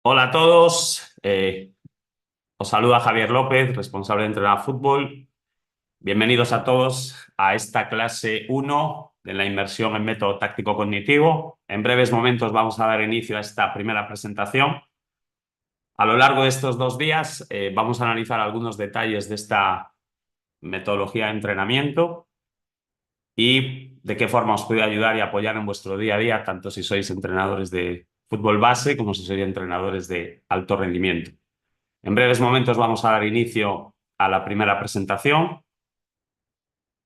Hola a todos, os saluda Javier López, responsable de Entrenar Fútbol. Bienvenidos a todos a esta clase 1 de la inmersión en método táctico cognitivo. En breves momentos vamos a dar inicio a esta primera presentación. A lo largo de estos 2 días vamos a analizar algunos detalles de esta metodología de entrenamiento y de qué forma os puede ayudar y apoyar en vuestro día a día, tanto si sois entrenadores de fútbol base como si sois entrenadores de alto rendimiento. En breves momentos vamos a dar inicio a la primera presentación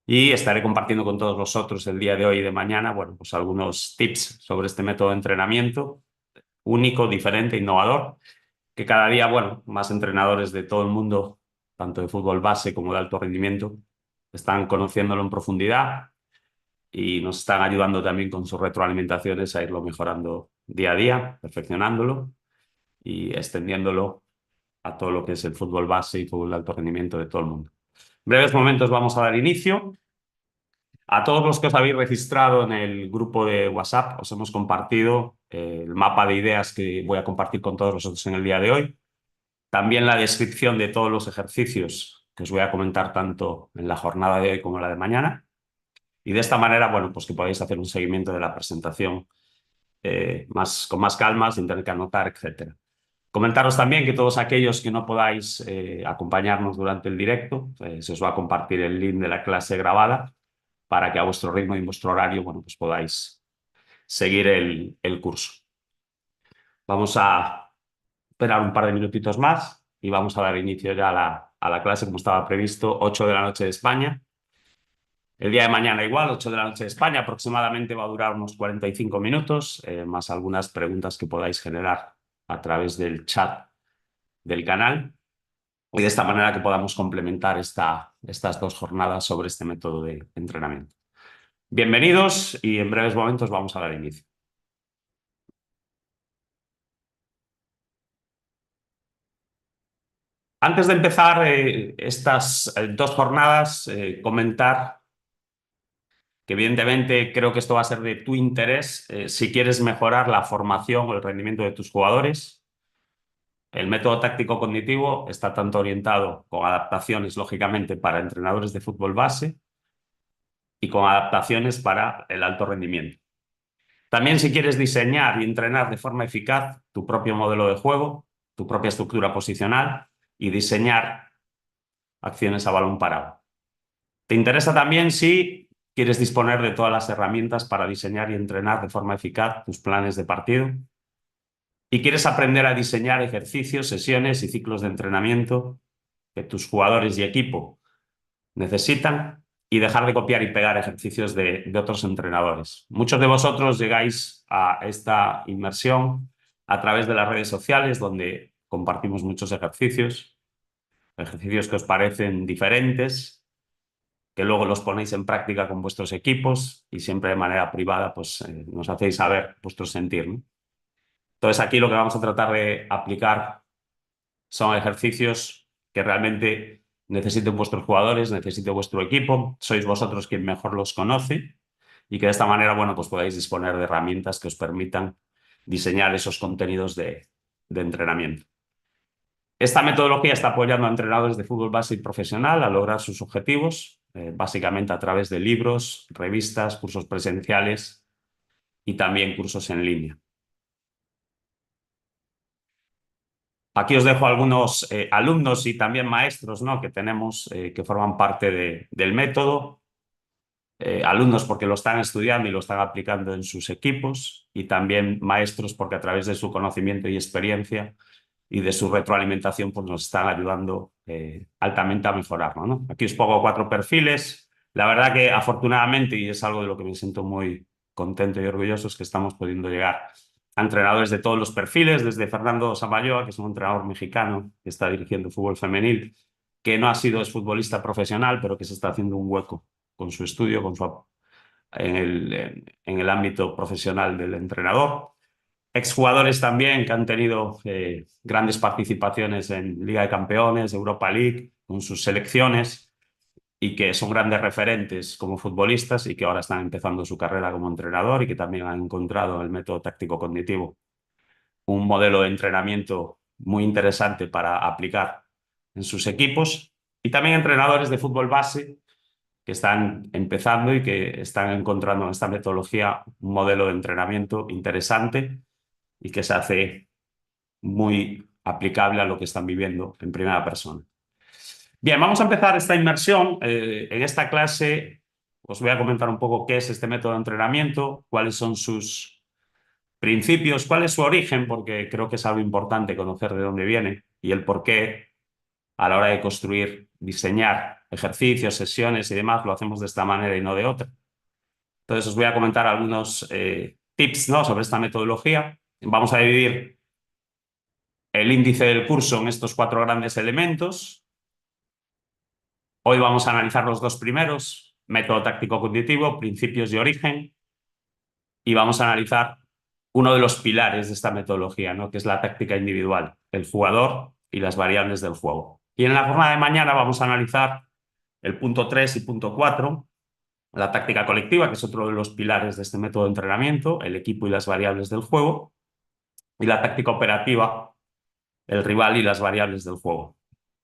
y estaré compartiendo con todos vosotros el día de hoy y de mañana, bueno, pues algunos tips sobre este método de entrenamiento único, diferente, innovador, que cada día, bueno, más entrenadores de todo el mundo, tanto de fútbol base como de alto rendimiento, están conociéndolo en profundidad y nos están ayudando también con sus retroalimentaciones a irlo mejorando día a día, perfeccionándolo y extendiéndolo a todo lo que es el fútbol base y fútbol de alto rendimiento de todo el mundo. En breves momentos vamos a dar inicio. A todos los que os habéis registrado en el grupo de WhatsApp, os hemos compartido el mapa de ideas que voy a compartir con todos vosotros en el día de hoy. También la descripción de todos los ejercicios que os voy a comentar tanto en la jornada de hoy como en la de mañana. Y de esta manera, bueno, pues que podáis hacer un seguimiento de la presentación con más calma, sin tener que anotar, etcétera. Comentaros también que todos aquellos que no podáis acompañarnos durante el directo, se os va a compartir el link de la clase grabada para que a vuestro ritmo y en vuestro horario, bueno, pues podáis seguir el curso. Vamos a esperar un par de minutitos más y vamos a dar inicio ya a la clase como estaba previsto, 8 de la noche de España. El día de mañana igual, 8 de la noche de España, aproximadamente va a durar unos 45 minutos, más algunas preguntas que podáis generar a través del chat del canal y de esta manera que podamos complementar estas 2 jornadas sobre este método de entrenamiento. Bienvenidos y en breves momentos vamos a dar inicio. Antes de empezar estas 2 jornadas, comentar que evidentemente creo que esto va a ser de tu interés si quieres mejorar la formación o el rendimiento de tus jugadores. El método táctico cognitivo está tanto orientado con adaptaciones, lógicamente, para entrenadores de fútbol base y con adaptaciones para el alto rendimiento. También si quieres diseñar y entrenar de forma eficaz tu propio modelo de juego, tu propia estructura posicional y diseñar acciones a balón parado. Te interesa también si quieres disponer de todas las herramientas para diseñar y entrenar de forma eficaz tus planes de partido y quieres aprender a diseñar ejercicios, sesiones y ciclos de entrenamiento que tus jugadores y equipo necesitan y dejar de copiar y pegar ejercicios de otros entrenadores. Muchos de vosotros llegáis a esta inmersión a través de las redes sociales donde compartimos muchos ejercicios que os parecen diferentes, que luego los ponéis en práctica con vuestros equipos y siempre de manera privada pues nos hacéis saber vuestro sentir, ¿no? Entonces aquí lo que vamos a tratar de aplicar son ejercicios que realmente necesiten vuestros jugadores, necesite vuestro equipo, sois vosotros quien mejor los conoce y que de esta manera, bueno, pues podáis disponer de herramientas que os permitan diseñar esos contenidos de entrenamiento. Esta metodología está apoyando a entrenadores de fútbol base y profesional a lograr sus objetivos, básicamente a través de libros, revistas, cursos presenciales y también cursos en línea. Aquí os dejo algunos alumnos y también maestros, ¿no?, que tenemos que forman parte del método. Alumnos porque lo están estudiando y lo están aplicando en sus equipos y también maestros porque a través de su conocimiento y experiencia y de su retroalimentación pues nos están ayudando altamente a mejorarlo, ¿no? Aquí os pongo 4 perfiles. La verdad que afortunadamente, y es algo de lo que me siento muy contento y orgulloso, es que estamos pudiendo llegar a entrenadores de todos los perfiles, desde Fernando Samayoa, que es un entrenador mexicano que está dirigiendo fútbol femenil, que no ha sido futbolista profesional, pero que se está haciendo un hueco con su estudio, en el ámbito profesional del entrenador. Exjugadores también que han tenido grandes participaciones en Liga de Campeones, Europa League, con sus selecciones y que son grandes referentes como futbolistas y que ahora están empezando su carrera como entrenador y que también han encontrado el método táctico cognitivo un modelo de entrenamiento muy interesante para aplicar en sus equipos, y también entrenadores de fútbol base que están empezando y que están encontrando en esta metodología un modelo de entrenamiento interesante y que se hace muy aplicable a lo que están viviendo en primera persona. Bien, vamos a empezar esta inmersión. En esta clase os voy a comentar un poco qué es este método de entrenamiento, cuáles son sus principios, cuál es su origen, porque creo que es algo importante conocer de dónde viene y el por qué a la hora de construir, diseñar ejercicios, sesiones y demás, lo hacemos de esta manera y no de otra. Entonces os voy a comentar algunos tips, ¿no?, sobre esta metodología. Vamos a dividir el índice del curso en estos 4 grandes elementos. Hoy vamos a analizar los 2 primeros, método táctico cognitivo, principios y origen, y vamos a analizar uno de los pilares de esta metodología, ¿no?, que es la táctica individual, el jugador y las variables del juego. Y en la jornada de mañana vamos a analizar el punto 3 y punto 4, la táctica colectiva, que es otro de los pilares de este método de entrenamiento, el equipo y las variables del juego, y la táctica operativa, el rival y las variables del juego.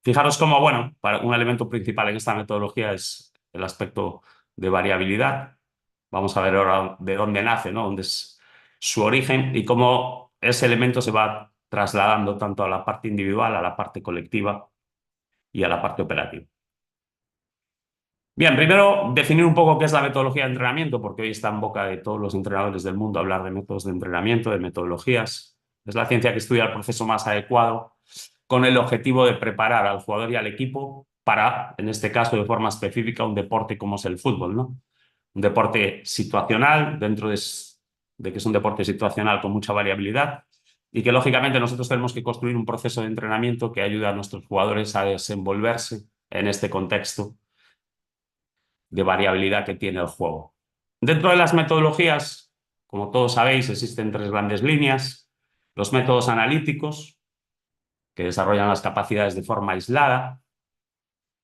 Fijaros cómo, bueno, para un elemento principal en esta metodología es el aspecto de variabilidad. Vamos a ver ahora de dónde nace, ¿no?, dónde es su origen y cómo ese elemento se va trasladando tanto a la parte individual, a la parte colectiva y a la parte operativa. Bien, primero definir un poco qué es la metodología de entrenamiento, porque hoy está en boca de todos los entrenadores del mundo hablar de métodos de entrenamiento, de metodologías. Es la ciencia que estudia el proceso más adecuado con el objetivo de preparar al jugador y al equipo para, en este caso de forma específica, un deporte como es el fútbol, ¿no? Un deporte situacional, dentro de que es un deporte situacional con mucha variabilidad y que lógicamente nosotros tenemos que construir un proceso de entrenamiento que ayude a nuestros jugadores a desenvolverse en este contexto de variabilidad que tiene el juego. Dentro de las metodologías, como todos sabéis, existen 3 grandes líneas: los métodos analíticos, que desarrollan las capacidades de forma aislada;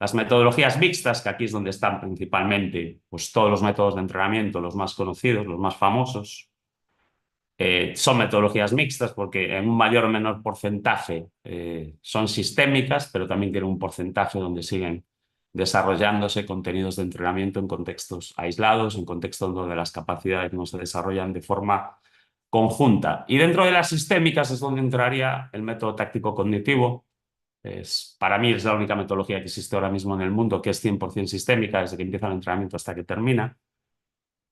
las metodologías mixtas, que aquí es donde están principalmente pues, todos los métodos de entrenamiento, los más conocidos, los más famosos. Son metodologías mixtas porque en un mayor o menor porcentaje son sistémicas, pero también tienen un porcentaje donde siguen desarrollándose contenidos de entrenamiento en contextos aislados, en contextos donde las capacidades no se desarrollan de forma conjunta. Y dentro de las sistémicas es donde entraría el método táctico cognitivo. Para mí es la única metodología que existe ahora mismo en el mundo que es 100% sistémica, desde que empieza el entrenamiento hasta que termina.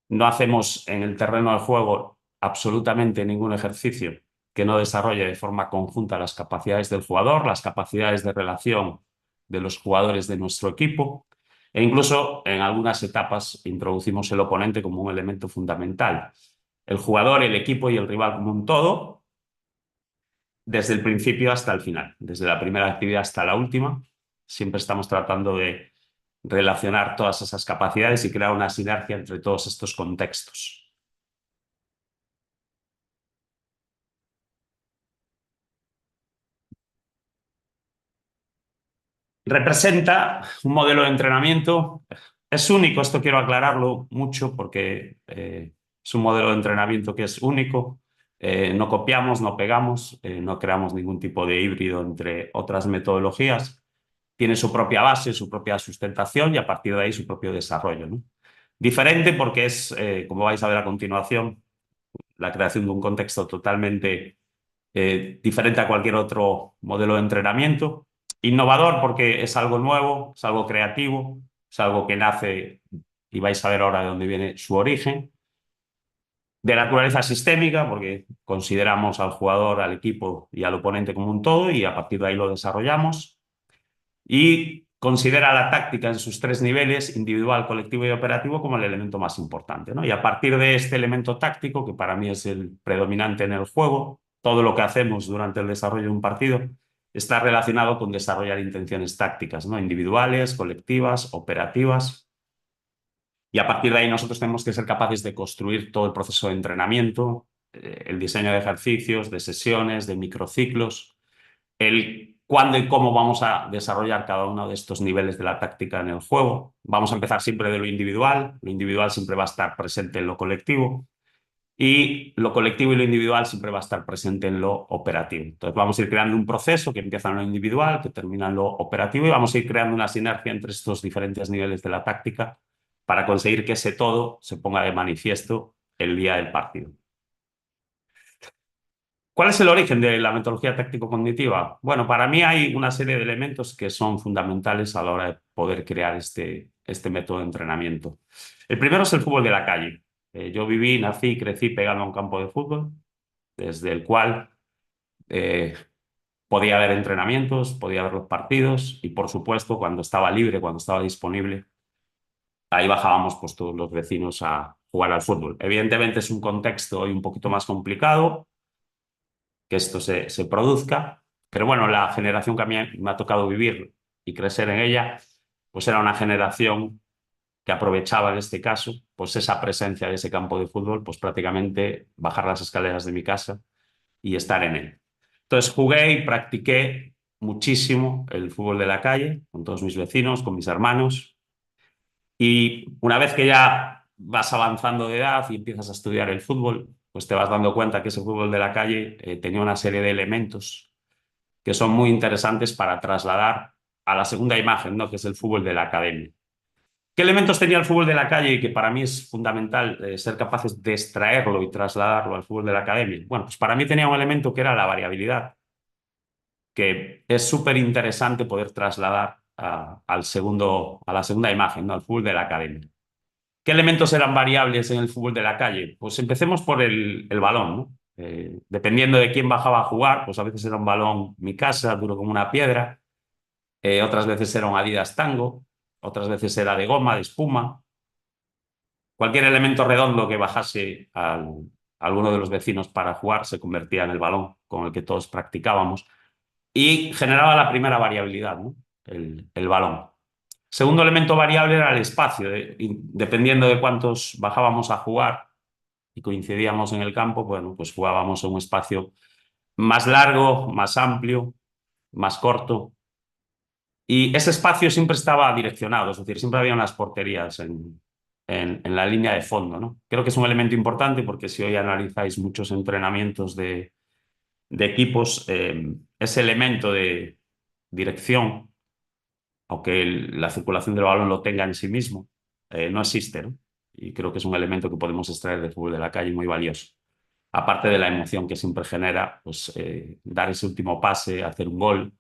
No hacemos en el terreno del juego absolutamente ningún ejercicio que no desarrolle de forma conjunta las capacidades del jugador, las capacidades de relación de los jugadores de nuestro equipo, e incluso en algunas etapas introducimos el oponente como un elemento fundamental. El jugador, el equipo y el rival como un todo, desde el principio hasta el final, desde la primera actividad hasta la última. Siempre estamos tratando de relacionar todas esas capacidades y crear una sinergia entre todos estos contextos. Representa un modelo de entrenamiento. Es único, esto quiero aclararlo mucho porque es un modelo de entrenamiento que es único. No copiamos, no pegamos, no creamos ningún tipo de híbrido entre otras metodologías. Tiene su propia base, su propia sustentación y a partir de ahí su propio desarrollo, ¿no? Diferente porque es, como vais a ver a continuación, la creación de un contexto totalmente diferente a cualquier otro modelo de entrenamiento. Innovador porque es algo nuevo, es algo creativo, es algo que nace, y vais a ver ahora de dónde viene su origen. De naturaleza sistémica, porque consideramos al jugador, al equipo y al oponente como un todo y a partir de ahí lo desarrollamos. Y considera la táctica en sus 3 niveles, individual, colectivo y operativo, como el elemento más importante, ¿no? Y a partir de este elemento táctico, que para mí es el predominante en el juego, todo lo que hacemos durante el desarrollo de un partido está relacionado con desarrollar intenciones tácticas, ¿no?, individuales, colectivas, operativas. Y a partir de ahí nosotros tenemos que ser capaces de construir todo el proceso de entrenamiento, el diseño de ejercicios, de sesiones, de microciclos, el cuándo y cómo vamos a desarrollar cada uno de estos niveles de la táctica en el juego. Vamos a empezar siempre de lo individual siempre va a estar presente en lo colectivo y lo colectivo y lo individual siempre va a estar presente en lo operativo. Entonces vamos a ir creando un proceso que empieza en lo individual, que termina en lo operativo y vamos a ir creando una sinergia entre estos diferentes niveles de la táctica para conseguir que ese todo se ponga de manifiesto el día del partido. ¿Cuál es el origen de la metodología táctico-cognitiva? Bueno, para mí hay una serie de elementos que son fundamentales a la hora de poder crear este método de entrenamiento. El primero es el fútbol de la calle. Yo viví, nací y crecí pegando a un campo de fútbol, desde el cual eh, podía haber entrenamientos, podía ver los partidos y, por supuesto, cuando estaba libre, cuando estaba disponible, ahí bajábamos pues, todos los vecinos a jugar al fútbol. Evidentemente es un contexto hoy un poquito más complicado que esto se produzca. Pero bueno, la generación que a mí me ha tocado vivir y crecer en ella, pues era una generación que aprovechaba en este caso, pues esa presencia de ese campo de fútbol, pues prácticamente bajar las escaleras de mi casa y estar en él. Entonces jugué y practiqué muchísimo el fútbol de la calle, con todos mis vecinos, con mis hermanos, y una vez que ya vas avanzando de edad y empiezas a estudiar el fútbol, pues te vas dando cuenta que ese fútbol de la calle tenía una serie de elementos que son muy interesantes para trasladar a la segunda imagen, ¿no? Que es el fútbol de la academia. ¿Qué elementos tenía el fútbol de la calle y que para mí es fundamental ser capaces de extraerlo y trasladarlo al fútbol de la academia? Bueno, pues para mí tenía un elemento que era la variabilidad, que es súper interesante poder trasladar a la segunda imagen, ¿no? Al fútbol de la academia. ¿Qué elementos eran variables en el fútbol de la calle? Pues empecemos por el balón, ¿no? Dependiendo de quién bajaba a jugar, pues a veces era un balón mi casa, duro como una piedra, otras veces era un Adidas Tango, otras veces era de goma, de espuma. Cualquier elemento redondo que bajase a alguno de los vecinos para jugar se convertía en el balón con el que todos practicábamos y generaba la primera variabilidad, ¿no? El balón. Segundo elemento variable era el espacio. Dependiendo de cuántos bajábamos a jugar y coincidíamos en el campo, bueno, pues jugábamos en un espacio más largo, más amplio, más corto. Y ese espacio siempre estaba direccionado, es decir, siempre había unas porterías en la línea de fondo, ¿no? Creo que es un elemento importante porque si hoy analizáis muchos entrenamientos de equipos, ese elemento de dirección, aunque la circulación del balón lo tenga en sí mismo, no existe, ¿no? Y creo que es un elemento que podemos extraer del fútbol de la calle muy valioso. Aparte de la emoción que siempre genera, pues dar ese último pase, hacer un gol,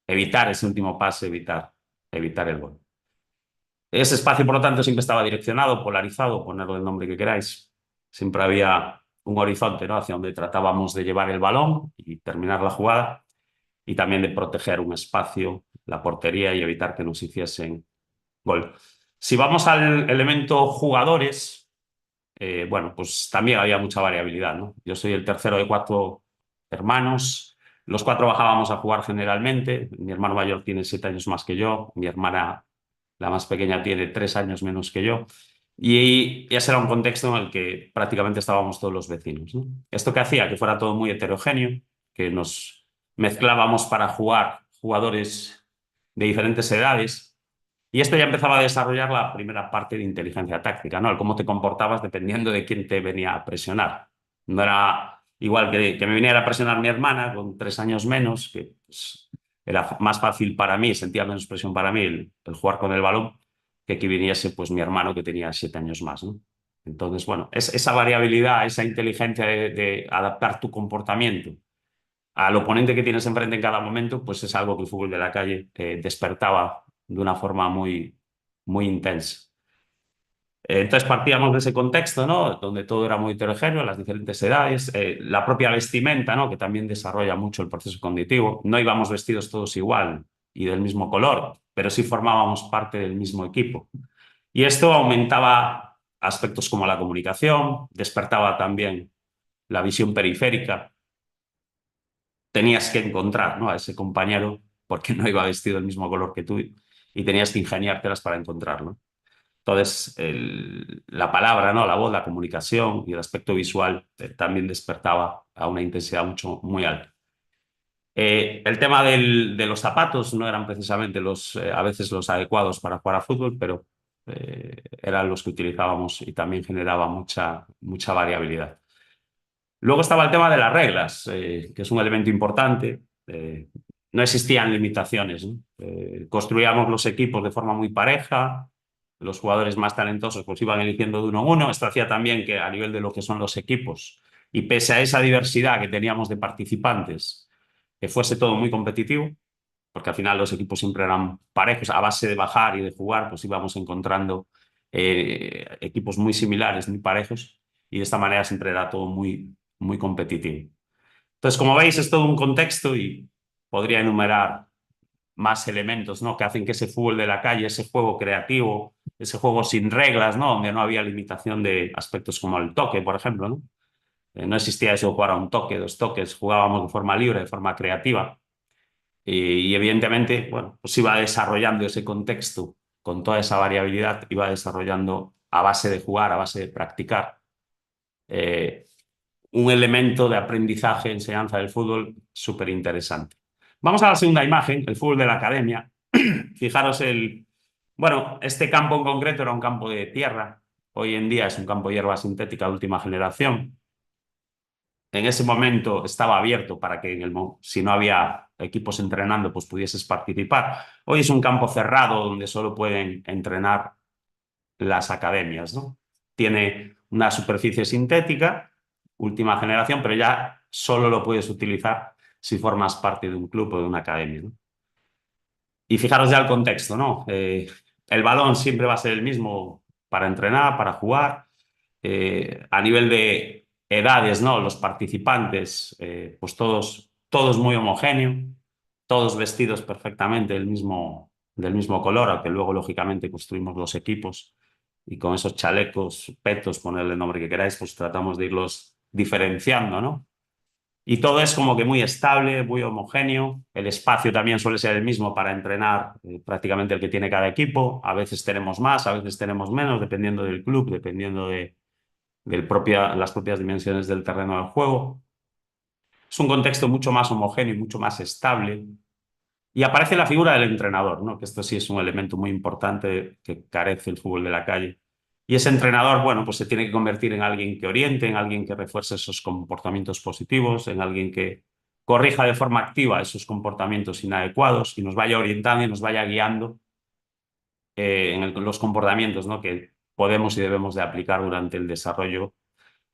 evitar ese último pase, evitar el gol. Ese espacio, por lo tanto, siempre estaba direccionado, polarizado, ponerlo el nombre que queráis. Siempre había un horizonte, ¿no? Hacia donde tratábamos de llevar el balón y terminar la jugada y también de proteger un espacio, la portería y evitar que nos hiciesen gol. Si vamos al elemento jugadores, bueno, pues también había mucha variabilidad, ¿no? Yo soy el tercero de cuatro hermanos. Los cuatro bajábamos a jugar generalmente. Mi hermano mayor tiene 7 años más que yo. Mi hermana, la más pequeña, tiene 3 años menos que yo. Y ese era un contexto en el que prácticamente estábamos todos los vecinos, ¿no? Esto que hacía que fuera todo muy heterogéneo, que nos mezclábamos para jugar jugadores de diferentes edades y esto ya empezaba a desarrollar la primera parte de inteligencia táctica, ¿no? El cómo te comportabas dependiendo de quién te venía a presionar. No era igual que me viniera a presionar mi hermana con 3 años menos, que pues, era más fácil para mí, sentía menos presión para mí el jugar con el balón, que viniese pues mi hermano que tenía 7 años más, ¿no? Entonces, bueno, esa variabilidad, esa inteligencia de adaptar tu comportamiento al oponente que tienes enfrente en cada momento, pues es algo que el fútbol de la calle despertaba de una forma muy, muy intensa. Entonces partíamos de ese contexto, ¿no? Donde todo era muy heterogéneo, las diferentes edades, la propia vestimenta, ¿no? Que también desarrolla mucho el proceso cognitivo. No íbamos vestidos todos igual y del mismo color, pero sí formábamos parte del mismo equipo. Y esto aumentaba aspectos como la comunicación, despertaba también la visión periférica. Tenías que encontrar, ¿no? A ese compañero porque no iba vestido del mismo color que tú y tenías que ingeniártelas para encontrarlo. Entonces, la palabra, ¿no? La voz, la comunicación y el aspecto visual también despertaba a una intensidad muy alta. El tema de los zapatos no eran precisamente a veces los adecuados para jugar a fútbol, pero eran los que utilizábamos y también generaba mucha variabilidad. Luego estaba el tema de las reglas, que es un elemento importante. No existían limitaciones, ¿no? Construíamos los equipos de forma muy pareja, los jugadores más talentosos pues iban eligiendo de uno en uno. Esto hacía también que a nivel de lo que son los equipos, y pese a esa diversidad que teníamos de participantes, que fuese todo muy competitivo, porque al final los equipos siempre eran parejos, a base de bajar y de jugar, pues íbamos encontrando equipos muy similares, muy parejos, y de esta manera siempre era todo muy competitivo. Entonces, como veis, es todo un contexto y podría enumerar más elementos, ¿no?, que hacen que ese fútbol de la calle, ese juego creativo, ese juego sin reglas, ¿no?, donde no había limitación de aspectos como el toque, por ejemplo, ¿no? No existía eso de jugar a un toque, dos toques, jugábamos de forma libre, de forma creativa. Y evidentemente, bueno, pues iba desarrollando ese contexto con toda esa variabilidad, iba desarrollando a base de jugar, a base de practicar, eh, un elemento de aprendizaje, enseñanza del fútbol súper interesante. Vamos a la segunda imagen, el fútbol de la academia. Fijaros bueno, este campo en concreto era un campo de tierra, hoy en día es un campo de hierba sintética de última generación. En ese momento estaba abierto para que si no había equipos entrenando, pues pudieses participar. Hoy es un campo cerrado donde solo pueden entrenar las academias, ¿no? Tiene una superficie sintética, última generación, pero ya solo lo puedes utilizar si formas parte de un club o de una academia, ¿no? Y fijaros ya el contexto, ¿no? El balón siempre va a ser el mismo para entrenar, para jugar. A nivel de edades, ¿no? Los participantes, pues todos muy homogéneos, todos vestidos perfectamente del mismo color, aunque luego, lógicamente, construimos los equipos y con esos chalecos, petos, ponerle el nombre que queráis, pues tratamos de irlos diferenciando, ¿no? Y todo es como que muy estable, muy homogéneo. El espacio también suele ser el mismo para entrenar, prácticamente el que tiene cada equipo. A veces tenemos más, a veces tenemos menos, dependiendo del club, dependiendo de las propias dimensiones del terreno del juego. Es un contexto mucho más homogéneo y mucho más estable. Y aparece la figura del entrenador, ¿no?, que esto sí es un elemento muy importante que carece el fútbol de la calle. Y ese entrenador, bueno, pues se tiene que convertir en alguien que oriente, en alguien que refuerce esos comportamientos positivos, en alguien que corrija de forma activa esos comportamientos inadecuados y nos vaya orientando y nos vaya guiando en los comportamientos, ¿no?, que podemos y debemos de aplicar durante el desarrollo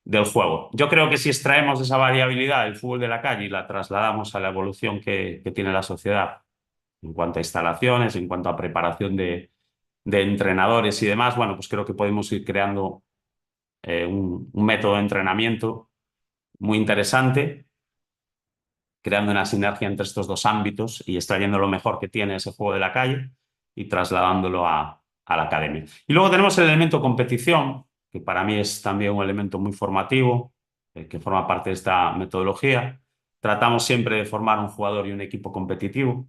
del juego. Yo creo que si extraemos esa variabilidad del fútbol de la calle y la trasladamos a la evolución que tiene la sociedad en cuanto a instalaciones, en cuanto a preparación de entrenadores y demás, bueno, pues creo que podemos ir creando un método de entrenamiento muy interesante, creando una sinergia entre estos dos ámbitos y extrayendo lo mejor que tiene ese juego de la calle y trasladándolo a la academia. Y luego tenemos el elemento competición, que para mí es también un elemento muy formativo, que forma parte de esta metodología. Tratamos siempre de formar un jugador y un equipo competitivo,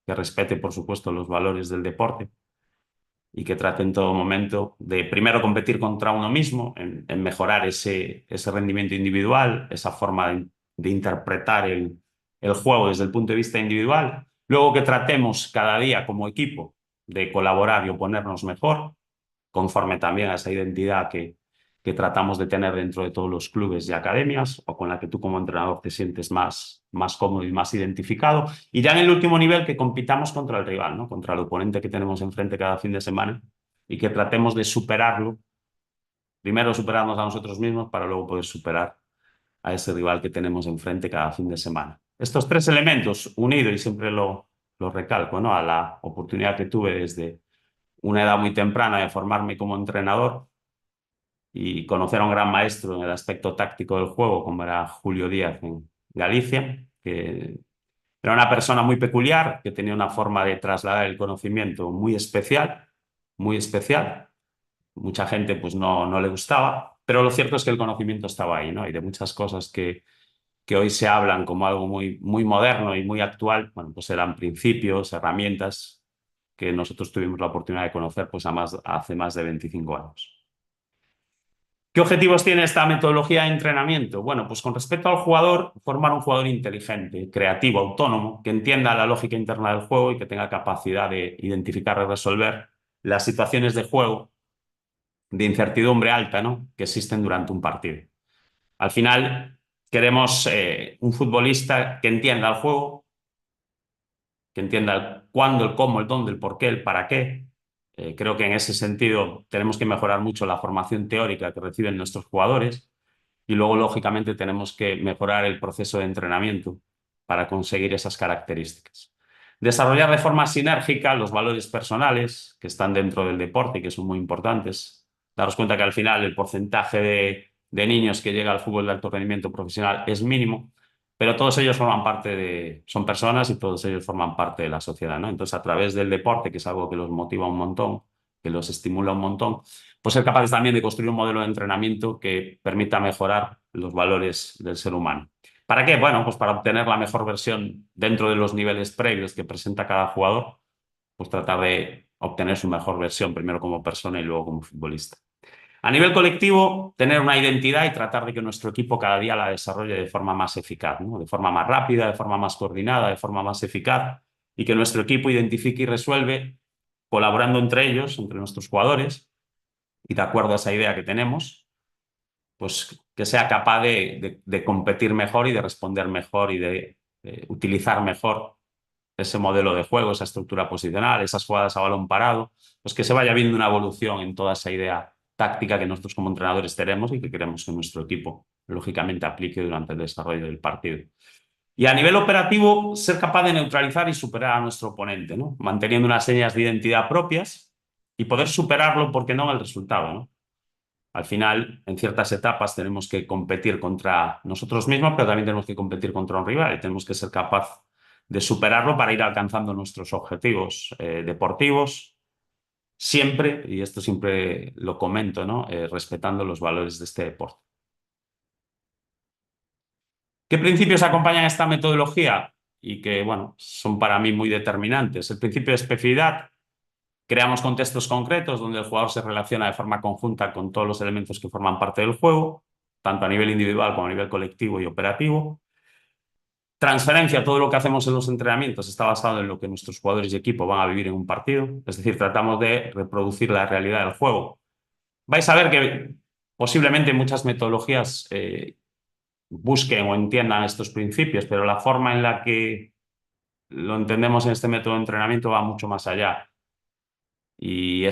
que respete, por supuesto, los valores del deporte y que trate en todo momento de primero competir contra uno mismo, en mejorar ese rendimiento individual, esa forma de interpretar el juego desde el punto de vista individual. Luego que tratemos cada día como equipo de colaborar y oponernos mejor, conforme también a esa identidad que tratamos de tener dentro de todos los clubes y academias, o con la que tú como entrenador te sientes más cómodo y más identificado. Y ya en el último nivel, que compitamos contra el rival, ¿no?, contra el oponente que tenemos enfrente cada fin de semana, y que tratemos de superarlo, primero superarnos a nosotros mismos para luego poder superar a ese rival que tenemos enfrente cada fin de semana. Estos tres elementos unidos, y siempre lo recalco, ¿no?, a la oportunidad que tuve desde una edad muy temprana de formarme como entrenador y conocer a un gran maestro en el aspecto táctico del juego, como era Julio Díaz en Galicia, que era una persona muy peculiar, que tenía una forma de trasladar el conocimiento muy especial, muy especial. Mucha gente pues no le gustaba, pero lo cierto es que el conocimiento estaba ahí, ¿no? Y de muchas cosas que hoy se hablan como algo muy moderno y muy actual, bueno, pues eran principios, herramientas que nosotros tuvimos la oportunidad de conocer pues hace más de 25 años. ¿Qué objetivos tiene esta metodología de entrenamiento? Bueno, pues con respecto al jugador, formar un jugador inteligente, creativo, autónomo, que entienda la lógica interna del juego y que tenga capacidad de identificar y resolver las situaciones de juego de incertidumbre alta, ¿no?, que existen durante un partido. Al final, queremos un futbolista que entienda el juego, que entienda el cuándo, el cómo, el dónde, el por qué, el para qué. Creo que en ese sentido tenemos que mejorar mucho la formación teórica que reciben nuestros jugadores y luego, lógicamente, tenemos que mejorar el proceso de entrenamiento para conseguir esas características. Desarrollar de forma sinérgica los valores personales que están dentro del deporte y que son muy importantes. Daros cuenta que al final el porcentaje de niños que llega al fútbol de alto rendimiento profesional es mínimo, pero todos ellos forman parte son personas y todos ellos forman parte de la sociedad, ¿no? Entonces, a través del deporte, que es algo que los motiva un montón, que los estimula un montón, pues ser capaces también de construir un modelo de entrenamiento que permita mejorar los valores del ser humano. ¿Para qué? Bueno, pues para obtener la mejor versión dentro de los niveles previos que presenta cada jugador, pues tratar de obtener su mejor versión, primero como persona y luego como futbolista. A nivel colectivo, tener una identidad y tratar de que nuestro equipo cada día la desarrolle de forma más eficaz, ¿no? De forma más rápida, de forma más coordinada, de forma más eficaz, y que nuestro equipo identifique y resuelve colaborando entre ellos, entre nuestros jugadores, y de acuerdo a esa idea que tenemos, pues que sea capaz de competir mejor y de responder mejor y de utilizar mejor ese modelo de juego, esa estructura posicional, esas jugadas a balón parado, pues que se vaya viendo una evolución en toda esa idea táctica que nosotros como entrenadores tenemos y que queremos que nuestro equipo, lógicamente, aplique durante el desarrollo del partido. Y a nivel operativo, ser capaz de neutralizar y superar a nuestro oponente, ¿no? Manteniendo unas señas de identidad propias y poder superarlo, ¿por qué no?, en el resultado, ¿no? Al final, en ciertas etapas tenemos que competir contra nosotros mismos, pero también tenemos que competir contra un rival y tenemos que ser capaz de superarlo para ir alcanzando nuestros objetivos deportivos, siempre, y esto siempre lo comento, ¿no? Respetando los valores de este deporte. ¿Qué principios acompañan esta metodología? Y que, bueno, son para mí muy determinantes. El principio de especificidad. Creamos contextos concretos donde el jugador se relaciona de forma conjunta con todos los elementos que forman parte del juego, tanto a nivel individual como a nivel colectivo y operativo. Transferencia, todo lo que hacemos en los entrenamientos está basado en lo que nuestros jugadores y equipo van a vivir en un partido, es decir, tratamos de reproducir la realidad del juego. Vais a ver que posiblemente muchas metodologías busquen o entiendan estos principios, pero la forma en la que lo entendemos en este método de entrenamiento va mucho más allá. Y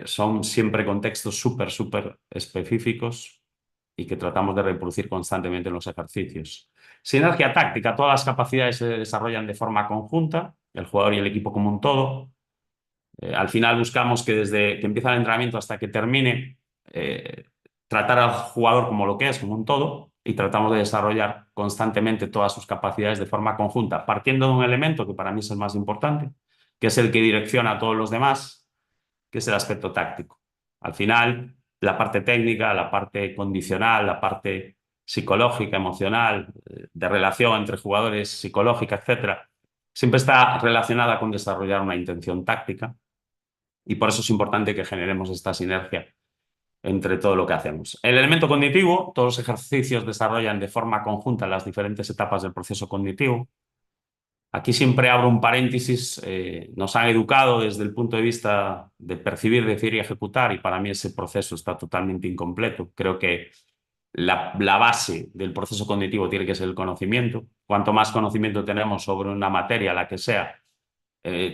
son siempre contextos súper específicos y que tratamos de reproducir constantemente en los ejercicios. Sinergia táctica, todas las capacidades se desarrollan de forma conjunta, el jugador y el equipo como un todo. Al final buscamos que desde que empieza el entrenamiento hasta que termine, tratar al jugador como lo que es, como un todo, y tratamos de desarrollar constantemente todas sus capacidades de forma conjunta, partiendo de un elemento que para mí es el más importante, que es el que direcciona a todos los demás, que es el aspecto táctico. Al final, la parte técnica, la parte condicional, la parte psicológica, emocional, de relación entre jugadores, psicológica, etcétera, siempre está relacionada con desarrollar una intención táctica y por eso es importante que generemos esta sinergia entre todo lo que hacemos. El elemento cognitivo, todos los ejercicios desarrollan de forma conjunta las diferentes etapas del proceso cognitivo. Aquí siempre abro un paréntesis, nos han educado desde el punto de vista de percibir, decir y ejecutar, y para mí ese proceso está totalmente incompleto. Creo que la base del proceso cognitivo tiene que ser el conocimiento. Cuanto más conocimiento tenemos sobre una materia, la que sea,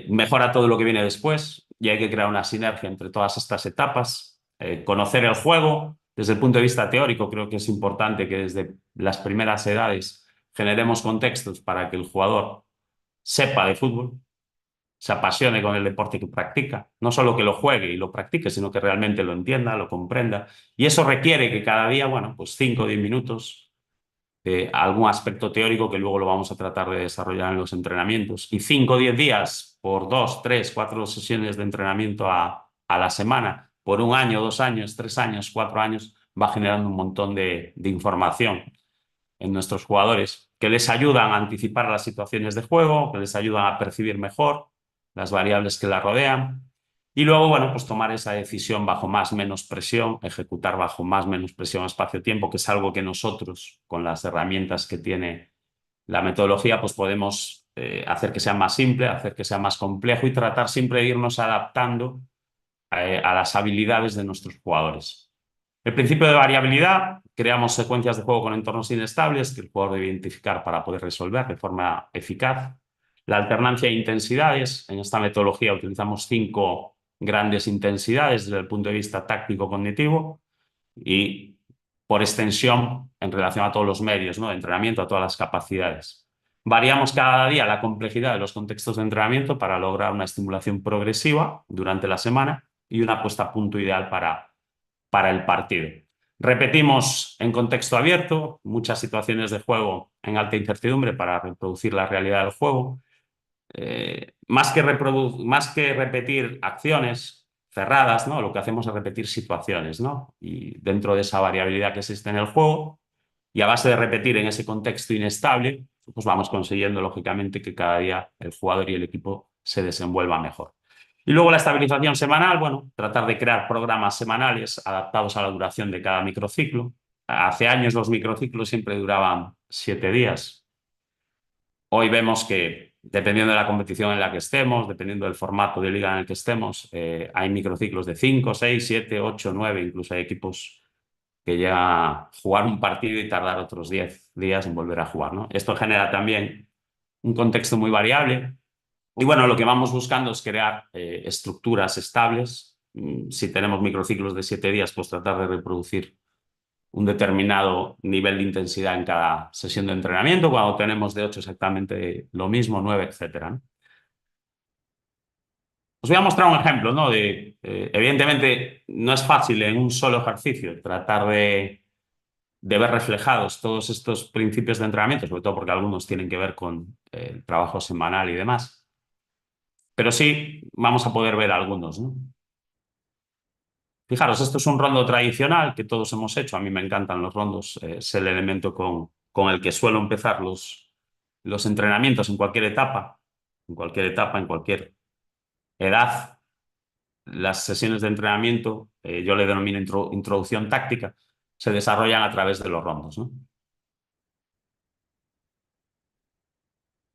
mejora todo lo que viene después y hay que crear una sinergia entre todas estas etapas. Conocer el juego desde el punto de vista teórico, creo que es importante que desde las primeras edades generemos contextos para que el jugador sepa de fútbol, se apasione con el deporte que practica, no solo que lo juegue y lo practique, sino que realmente lo entienda, lo comprenda. Y eso requiere que cada día, bueno, pues 5 o 10 minutos, algún aspecto teórico que luego lo vamos a tratar de desarrollar en los entrenamientos. Y 5 o 10 días por 2, 3, 4 sesiones de entrenamiento a la semana, por 1 año, 2 años, 3 años, 4 años, va generando un montón de información en nuestros jugadores que les ayudan a anticipar las situaciones de juego, que les ayudan a percibir mejor las variables que la rodean y luego, bueno, pues tomar esa decisión bajo más o menos presión, ejecutar bajo más o menos presión espacio-tiempo, que es algo que nosotros, con las herramientas que tiene la metodología, pues podemos hacer que sea más simple, hacer que sea más complejo y tratar siempre de irnos adaptando a las habilidades de nuestros jugadores. El principio de variabilidad, creamos secuencias de juego con entornos inestables que el jugador debe identificar para poder resolver de forma eficaz. La alternancia de intensidades. En esta metodología utilizamos 5 grandes intensidades desde el punto de vista táctico-cognitivo y por extensión en relación a todos los medios, ¿no?, de entrenamiento, a todas las capacidades. Variamos cada día la complejidad de los contextos de entrenamiento para lograr una estimulación progresiva durante la semana y una puesta a punto ideal para el partido. Repetimos en contexto abierto muchas situaciones de juego en alta incertidumbre para reproducir la realidad del juego. Más que repetir acciones cerradas, ¿no?, lo que hacemos es repetir situaciones, ¿no? Y dentro de esa variabilidad que existe en el juego, y a base de repetir en ese contexto inestable, pues vamos consiguiendo, lógicamente, que cada día el jugador y el equipo se desenvuelvan mejor. Y luego la estabilización semanal, bueno, tratar de crear programas semanales adaptados a la duración de cada microciclo. Hace años los microciclos siempre duraban 7 días. Hoy vemos que, dependiendo de la competición en la que estemos, dependiendo del formato de liga en el que estemos, hay microciclos de 5, 6, 7, 8, 9, incluso hay equipos que llegan a jugar un partido y tardar otros 10 días en volver a jugar, ¿no? Esto genera también un contexto muy variable. Y bueno, lo que vamos buscando es crear estructuras estables. Si tenemos microciclos de 7 días, pues tratar de reproducir un determinado nivel de intensidad en cada sesión de entrenamiento. Cuando tenemos de 8 exactamente lo mismo, 9, etcétera, ¿no? Os voy a mostrar un ejemplo, ¿no? Evidentemente, no es fácil en un solo ejercicio tratar de ver reflejados todos estos principios de entrenamiento, sobre todo porque algunos tienen que ver con el trabajo semanal y demás. Pero sí vamos a poder ver algunos, ¿no? Fijaros, esto es un rondo tradicional que todos hemos hecho. A mí me encantan los rondos. Es el elemento con el que suelo empezar los entrenamientos en cualquier etapa, en cualquier edad. Las sesiones de entrenamiento, yo le denomino introducción táctica, se desarrollan a través de los rondos, ¿no?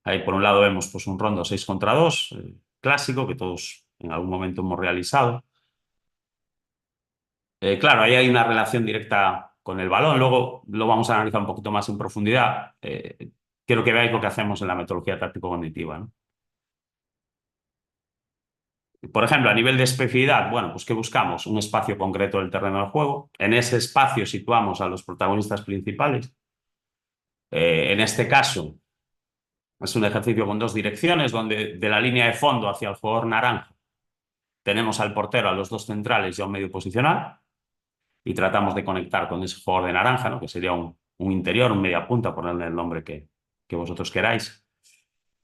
Ahí por un lado vemos pues, un rondo 6 contra 2, clásico, que todos en algún momento hemos realizado. Claro, ahí hay una relación directa con el balón, luego lo vamos a analizar un poquito más en profundidad. Quiero que veáis lo que hacemos en la metodología táctico-cognitiva, ¿no? Por ejemplo, a nivel de especificidad, bueno, pues ¿qué buscamos? Un espacio concreto del terreno del juego. En ese espacio situamos a los protagonistas principales. En este caso, es un ejercicio con 2 direcciones, donde de la línea de fondo hacia el jugador naranja tenemos al portero, a los 2 centrales y a un medio posicional, y tratamos de conectar con ese jugador de naranja, ¿no?, que sería un interior, un media punta, ponerle el nombre que vosotros queráis.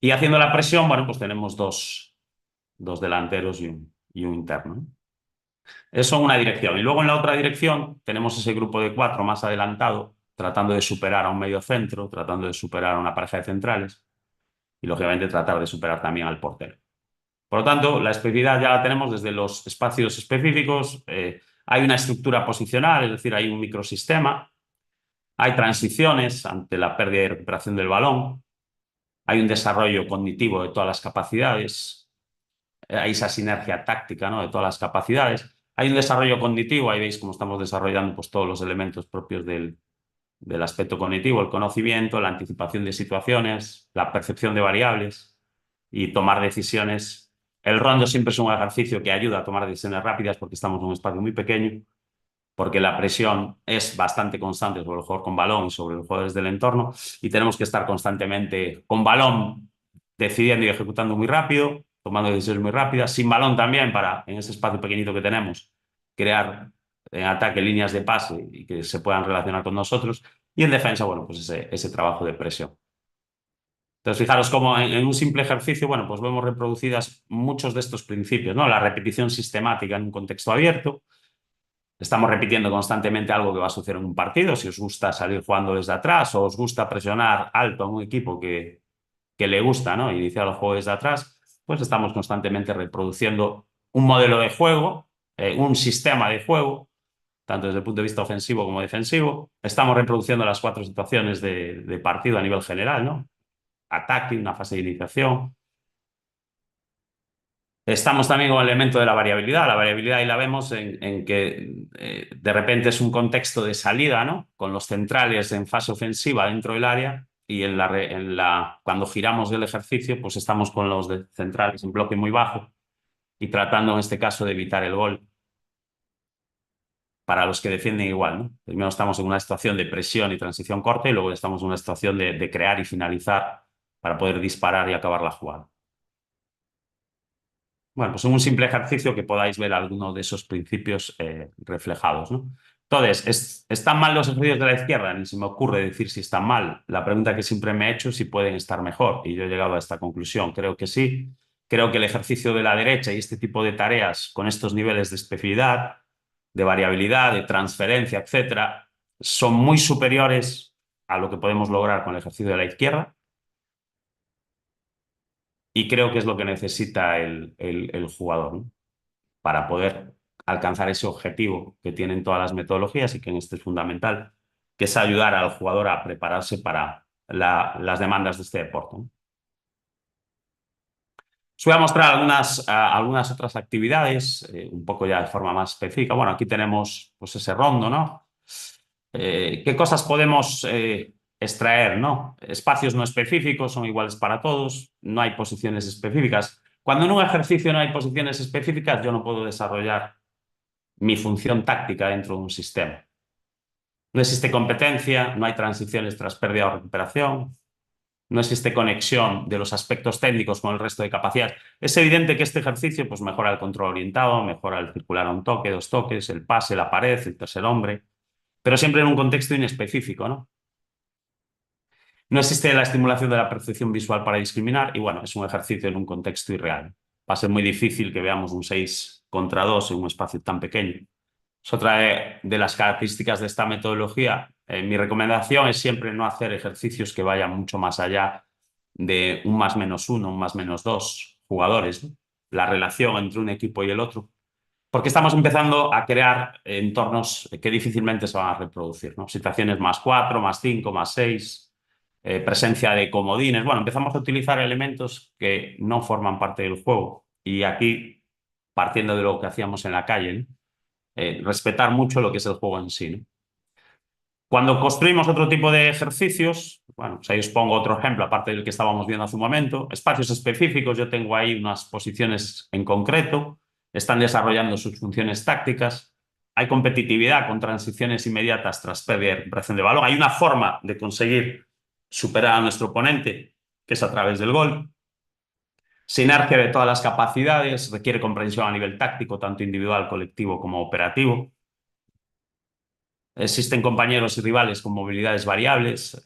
Y haciendo la presión, bueno, pues tenemos dos delanteros y un interno, ¿no? Eso en una dirección. Y luego en la otra dirección tenemos ese grupo de 4 más adelantado, tratando de superar a un medio centro, tratando de superar a una pareja de centrales y, lógicamente, tratar de superar también al portero. Por lo tanto, la especificidad ya la tenemos desde los espacios específicos. Hay una estructura posicional, es decir, hay un microsistema. Hay transiciones ante la pérdida y recuperación del balón. Hay un desarrollo cognitivo de todas las capacidades. Hay esa sinergia táctica, ¿no?, de todas las capacidades. Hay un desarrollo cognitivo, ahí veis cómo estamos desarrollando pues, todos los elementos propios del aspecto cognitivo, el conocimiento, la anticipación de situaciones, la percepción de variables y tomar decisiones. El rondo siempre es un ejercicio que ayuda a tomar decisiones rápidas porque estamos en un espacio muy pequeño, porque la presión es bastante constante sobre el jugador con balón y sobre los jugadores del entorno, y tenemos que estar constantemente con balón decidiendo y ejecutando muy rápido, tomando decisiones muy rápidas, sin balón también para, en ese espacio pequeñito que tenemos, crear en ataque líneas de pase y que se puedan relacionar con nosotros, y en defensa, bueno, pues ese trabajo de presión. Entonces, fijaros cómo en un simple ejercicio, bueno, pues vemos reproducidas muchos de estos principios, ¿no? La repetición sistemática en un contexto abierto. Estamos repitiendo constantemente algo que va a suceder en un partido. Si os gusta salir jugando desde atrás o os gusta presionar alto a un equipo que le gusta, ¿no?, iniciar el juego desde atrás, pues estamos constantemente reproduciendo un modelo de juego, un sistema de juego, tanto desde el punto de vista ofensivo como defensivo. Estamos reproduciendo las 4 situaciones de partido a nivel general, ¿no? Ataque, una fase de iniciación, Estamos también con el elemento de la variabilidad. La variabilidad ahí la vemos en que de repente es un contexto de salida, ¿no? Con los centrales en fase ofensiva dentro del área y cuando giramos el ejercicio, pues estamos con los centrales en bloque muy bajo y tratando en este caso de evitar el gol para los que defienden igual, ¿no? Primero estamos en una situación de presión y transición corta y luego estamos en una situación de crear y finalizar para poder disparar y acabar la jugada. Bueno, pues en un simple ejercicio que podáis ver algunos de esos principios reflejados, ¿no? Entonces, ¿están mal los ejercicios de la izquierda? Ni se me ocurre decir si están mal. La pregunta que siempre me he hecho es si pueden estar mejor. Y yo he llegado a esta conclusión. Creo que sí. Creo que el ejercicio de la derecha y este tipo de tareas con estos niveles de especificidad, de variabilidad, de transferencia, etcétera, son muy superiores a lo que podemos lograr con el ejercicio de la izquierda. Y creo que es lo que necesita el jugador, ¿no? Para poder alcanzar ese objetivo que tienen todas las metodologías y que en este es fundamental, que es ayudar al jugador a prepararse para las demandas de este deporte, ¿no? Os voy a mostrar algunas otras actividades, un poco ya de forma más específica. Bueno, aquí tenemos pues ese rondo, ¿no? ¿Qué cosas podemos extraer, ¿no? Espacios no específicos son iguales para todos, no hay posiciones específicas. Cuando en un ejercicio no hay posiciones específicas, yo no puedo desarrollar mi función táctica dentro de un sistema. No existe competencia, no hay transiciones tras pérdida o recuperación, no existe conexión de los aspectos técnicos con el resto de capacidades. Es evidente que este ejercicio pues, mejora el control orientado, mejora el circular a un toque, dos toques, el pase, la pared, el tercer hombre, pero siempre en un contexto inespecífico, ¿no? No existe la estimulación de la percepción visual para discriminar y bueno, es un ejercicio en un contexto irreal. Va a ser muy difícil que veamos un 6 contra 2 en un espacio tan pequeño. Es otra de las características de esta metodología. Mi recomendación es siempre no hacer ejercicios que vayan mucho más allá de un más menos uno, un más menos dos jugadores, ¿no? La relación entre un equipo y el otro, porque estamos empezando a crear entornos que difícilmente se van a reproducir, ¿no? Situaciones más cuatro, más cinco, más seis, presencia de comodines. Bueno, empezamos a utilizar elementos que no forman parte del juego. Y aquí, partiendo de lo que hacíamos en la calle, ¿no? Respetar mucho lo que es el juego en sí, ¿no? Cuando construimos otro tipo de ejercicios, bueno, pues ahí os pongo otro ejemplo, aparte del que estábamos viendo hace un momento, espacios específicos, yo tengo ahí unas posiciones en concreto, están desarrollando sus funciones tácticas, hay competitividad con transiciones inmediatas tras pérdida y recuperación de balón, hay una forma de conseguir superar a nuestro oponente, que es a través del gol, sinergia de todas las capacidades, requiere comprensión a nivel táctico, tanto individual, colectivo como operativo. Existen compañeros y rivales con movilidades variables.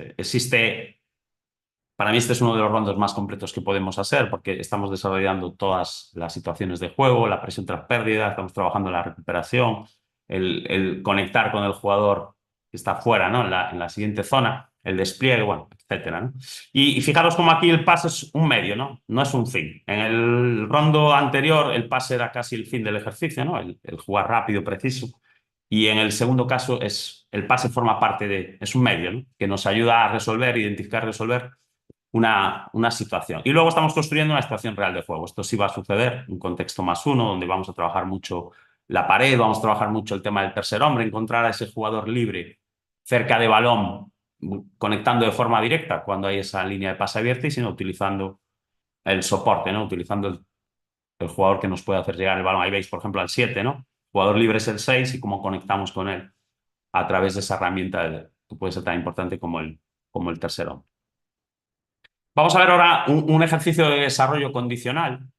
Para mí este es uno de los rondos más completos que podemos hacer porque estamos desarrollando todas las situaciones de juego, la presión tras pérdida, estamos trabajando en la recuperación, el conectar con el jugador que está fuera, ¿no? En la siguiente zona, el despliegue, bueno, etcétera, ¿no? Y fijaros como aquí el pase es un medio, ¿no? No es un fin. En el rondo anterior el pase era casi el fin del ejercicio, ¿no? El jugar rápido, preciso. Y en el segundo caso el pase forma parte es un medio, ¿no? Que nos ayuda a resolver, identificar, resolver una situación. Y luego estamos construyendo una situación real de juego. Esto sí va a suceder, un contexto más uno, donde vamos a trabajar mucho la pared, vamos a trabajar mucho el tema del tercer hombre, encontrar a ese jugador libre cerca de balón, conectando de forma directa cuando hay esa línea de pase abierta y sino utilizando el soporte, ¿no? Utilizando el jugador que nos puede hacer llegar el balón. Ahí veis, por ejemplo, al 7, ¿no? El jugador libre es el 6 y cómo conectamos con él a través de esa herramienta que puede ser tan importante como el tercero. Vamos a ver ahora un ejercicio de desarrollo condicional.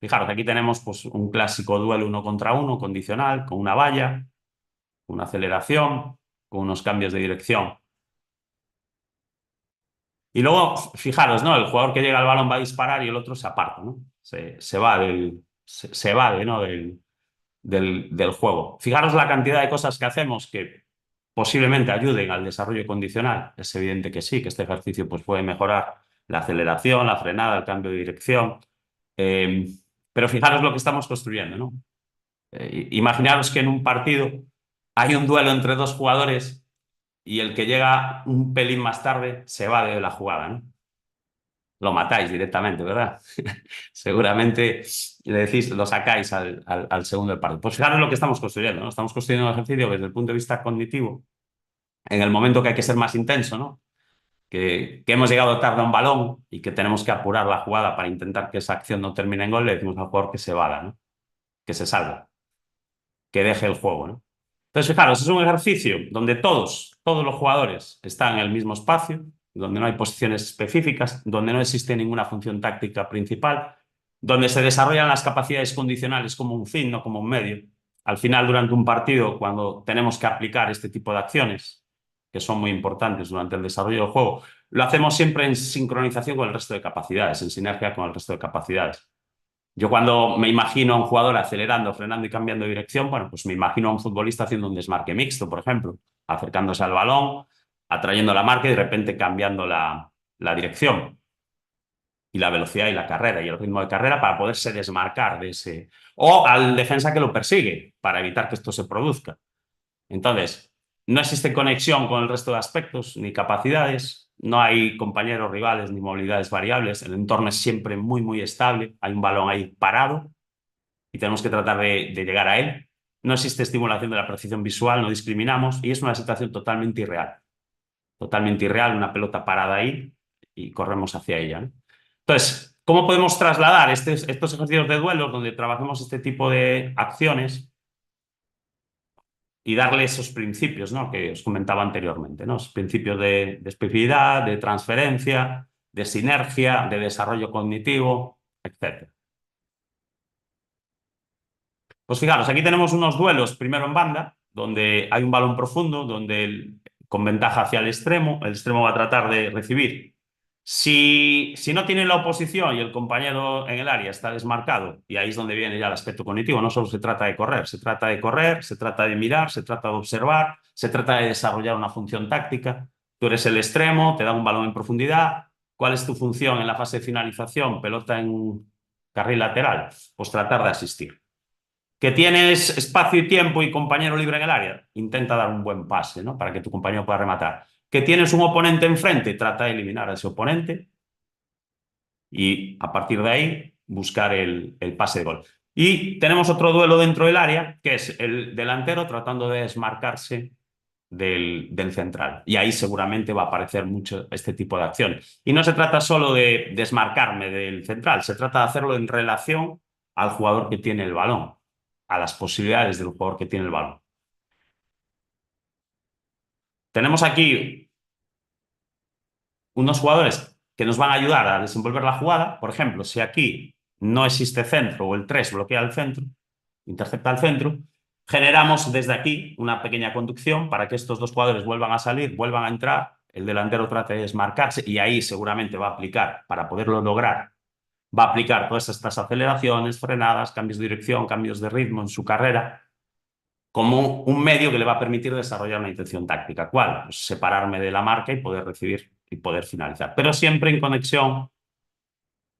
Fijaros, aquí tenemos pues, un clásico duelo uno contra uno condicional, con una valla, una aceleración, con unos cambios de dirección. Y luego, fijaros, ¿no? El jugador que llega al balón va a disparar y el otro se aparta, ¿no? Se va se evade, ¿no? del juego. Fijaros la cantidad de cosas que hacemos que posiblemente ayuden al desarrollo condicional. Es evidente que sí, que este ejercicio pues, puede mejorar la aceleración, la frenada, el cambio de dirección. Eh, pero fijaros lo que estamos construyendo, ¿no? Imaginaros que en un partido hay un duelo entre dos jugadores y el que llega un pelín más tarde se va de la jugada, ¿no? lo matáis directamente, ¿verdad? Seguramente le decís, lo sacáis al segundo del partido. Pues fijaros lo que estamos construyendo, ¿no? Estamos construyendo un ejercicio desde el punto de vista cognitivo, en el momento que hay que ser más intenso, ¿no? Que hemos llegado tarde a un balón y que tenemos que apurar la jugada para intentar que esa acción no termine en gol, le decimos al jugador que se vada, ¿no? Que se salga, que deje el juego, ¿no? Entonces, fijaros, es un ejercicio donde todos los jugadores están en el mismo espacio, donde no hay posiciones específicas, donde no existe ninguna función táctica principal, donde se desarrollan las capacidades condicionales como un fin, no como un medio. Al final, durante un partido, cuando tenemos que aplicar este tipo de acciones, que son muy importantes durante el desarrollo del juego, lo hacemos siempre en sincronización con el resto de capacidades, en sinergia con el resto de capacidades. Yo cuando me imagino a un jugador acelerando, frenando y cambiando de dirección, bueno, pues me imagino a un futbolista haciendo un desmarque mixto, por ejemplo, acercándose al balón, atrayendo la marca y de repente cambiando la dirección y la velocidad y la carrera y el ritmo de carrera para poderse desmarcar de ese... O al defensa que lo persigue para evitar que esto se produzca. Entonces, no existe conexión con el resto de aspectos ni capacidades, no hay compañeros rivales ni movilidades variables, el entorno es siempre muy, muy estable, hay un balón ahí parado y tenemos que tratar de llegar a él. No existe estimulación de la percepción visual, no discriminamos y es una situación totalmente irreal, una pelota parada ahí y corremos hacia ella, ¿no? Entonces, ¿cómo podemos trasladar estos ejercicios de duelo donde trabajemos este tipo de acciones y darle esos principios, ¿no? Que os comentaba anteriormente, ¿no? Los principios de especificidad, de transferencia, de sinergia, de desarrollo cognitivo, etcétera? Pues fijaros, aquí tenemos unos duelos primero en banda, donde hay un balón profundo, donde con ventaja hacia el extremo va a tratar de recibir. Si no tiene la oposición y el compañero en el área está desmarcado, y ahí es donde viene ya el aspecto cognitivo, no solo se trata de correr, se trata de correr, se trata de mirar, se trata de observar, se trata de desarrollar una función táctica. Tú eres el extremo, te da un balón en profundidad. ¿Cuál es tu función en la fase de finalización? Pelota en carril lateral. Pues tratar de asistir. Que tienes espacio y tiempo y compañero libre en el área, intenta dar un buen pase, ¿no? Para que tu compañero pueda rematar. Que tienes un oponente enfrente, trata de eliminar a ese oponente y a partir de ahí buscar el pase de gol. Y tenemos otro duelo dentro del área, que es el delantero tratando de desmarcarse del central. Y ahí seguramente va a aparecer mucho este tipo de acciones. Y no se trata solo de desmarcarme del central, se trata de hacerlo en relación al jugador que tiene el balón, a las posibilidades del jugador que tiene el balón. Tenemos aquí unos jugadores que nos van a ayudar a desenvolver la jugada. Por ejemplo, si aquí no existe centro o el 3 bloquea el centro, intercepta el centro, generamos desde aquí una pequeña conducción para que estos dos jugadores vuelvan a salir, vuelvan a entrar, el delantero trate de desmarcarse y ahí seguramente va a aplicar, para poderlo lograr, va a aplicar todas estas aceleraciones, frenadas, cambios de dirección, cambios de ritmo en su carrera como un medio que le va a permitir desarrollar una intención táctica. ¿Cuál? Pues separarme de la marca y poder recibir y poder finalizar, pero siempre en conexión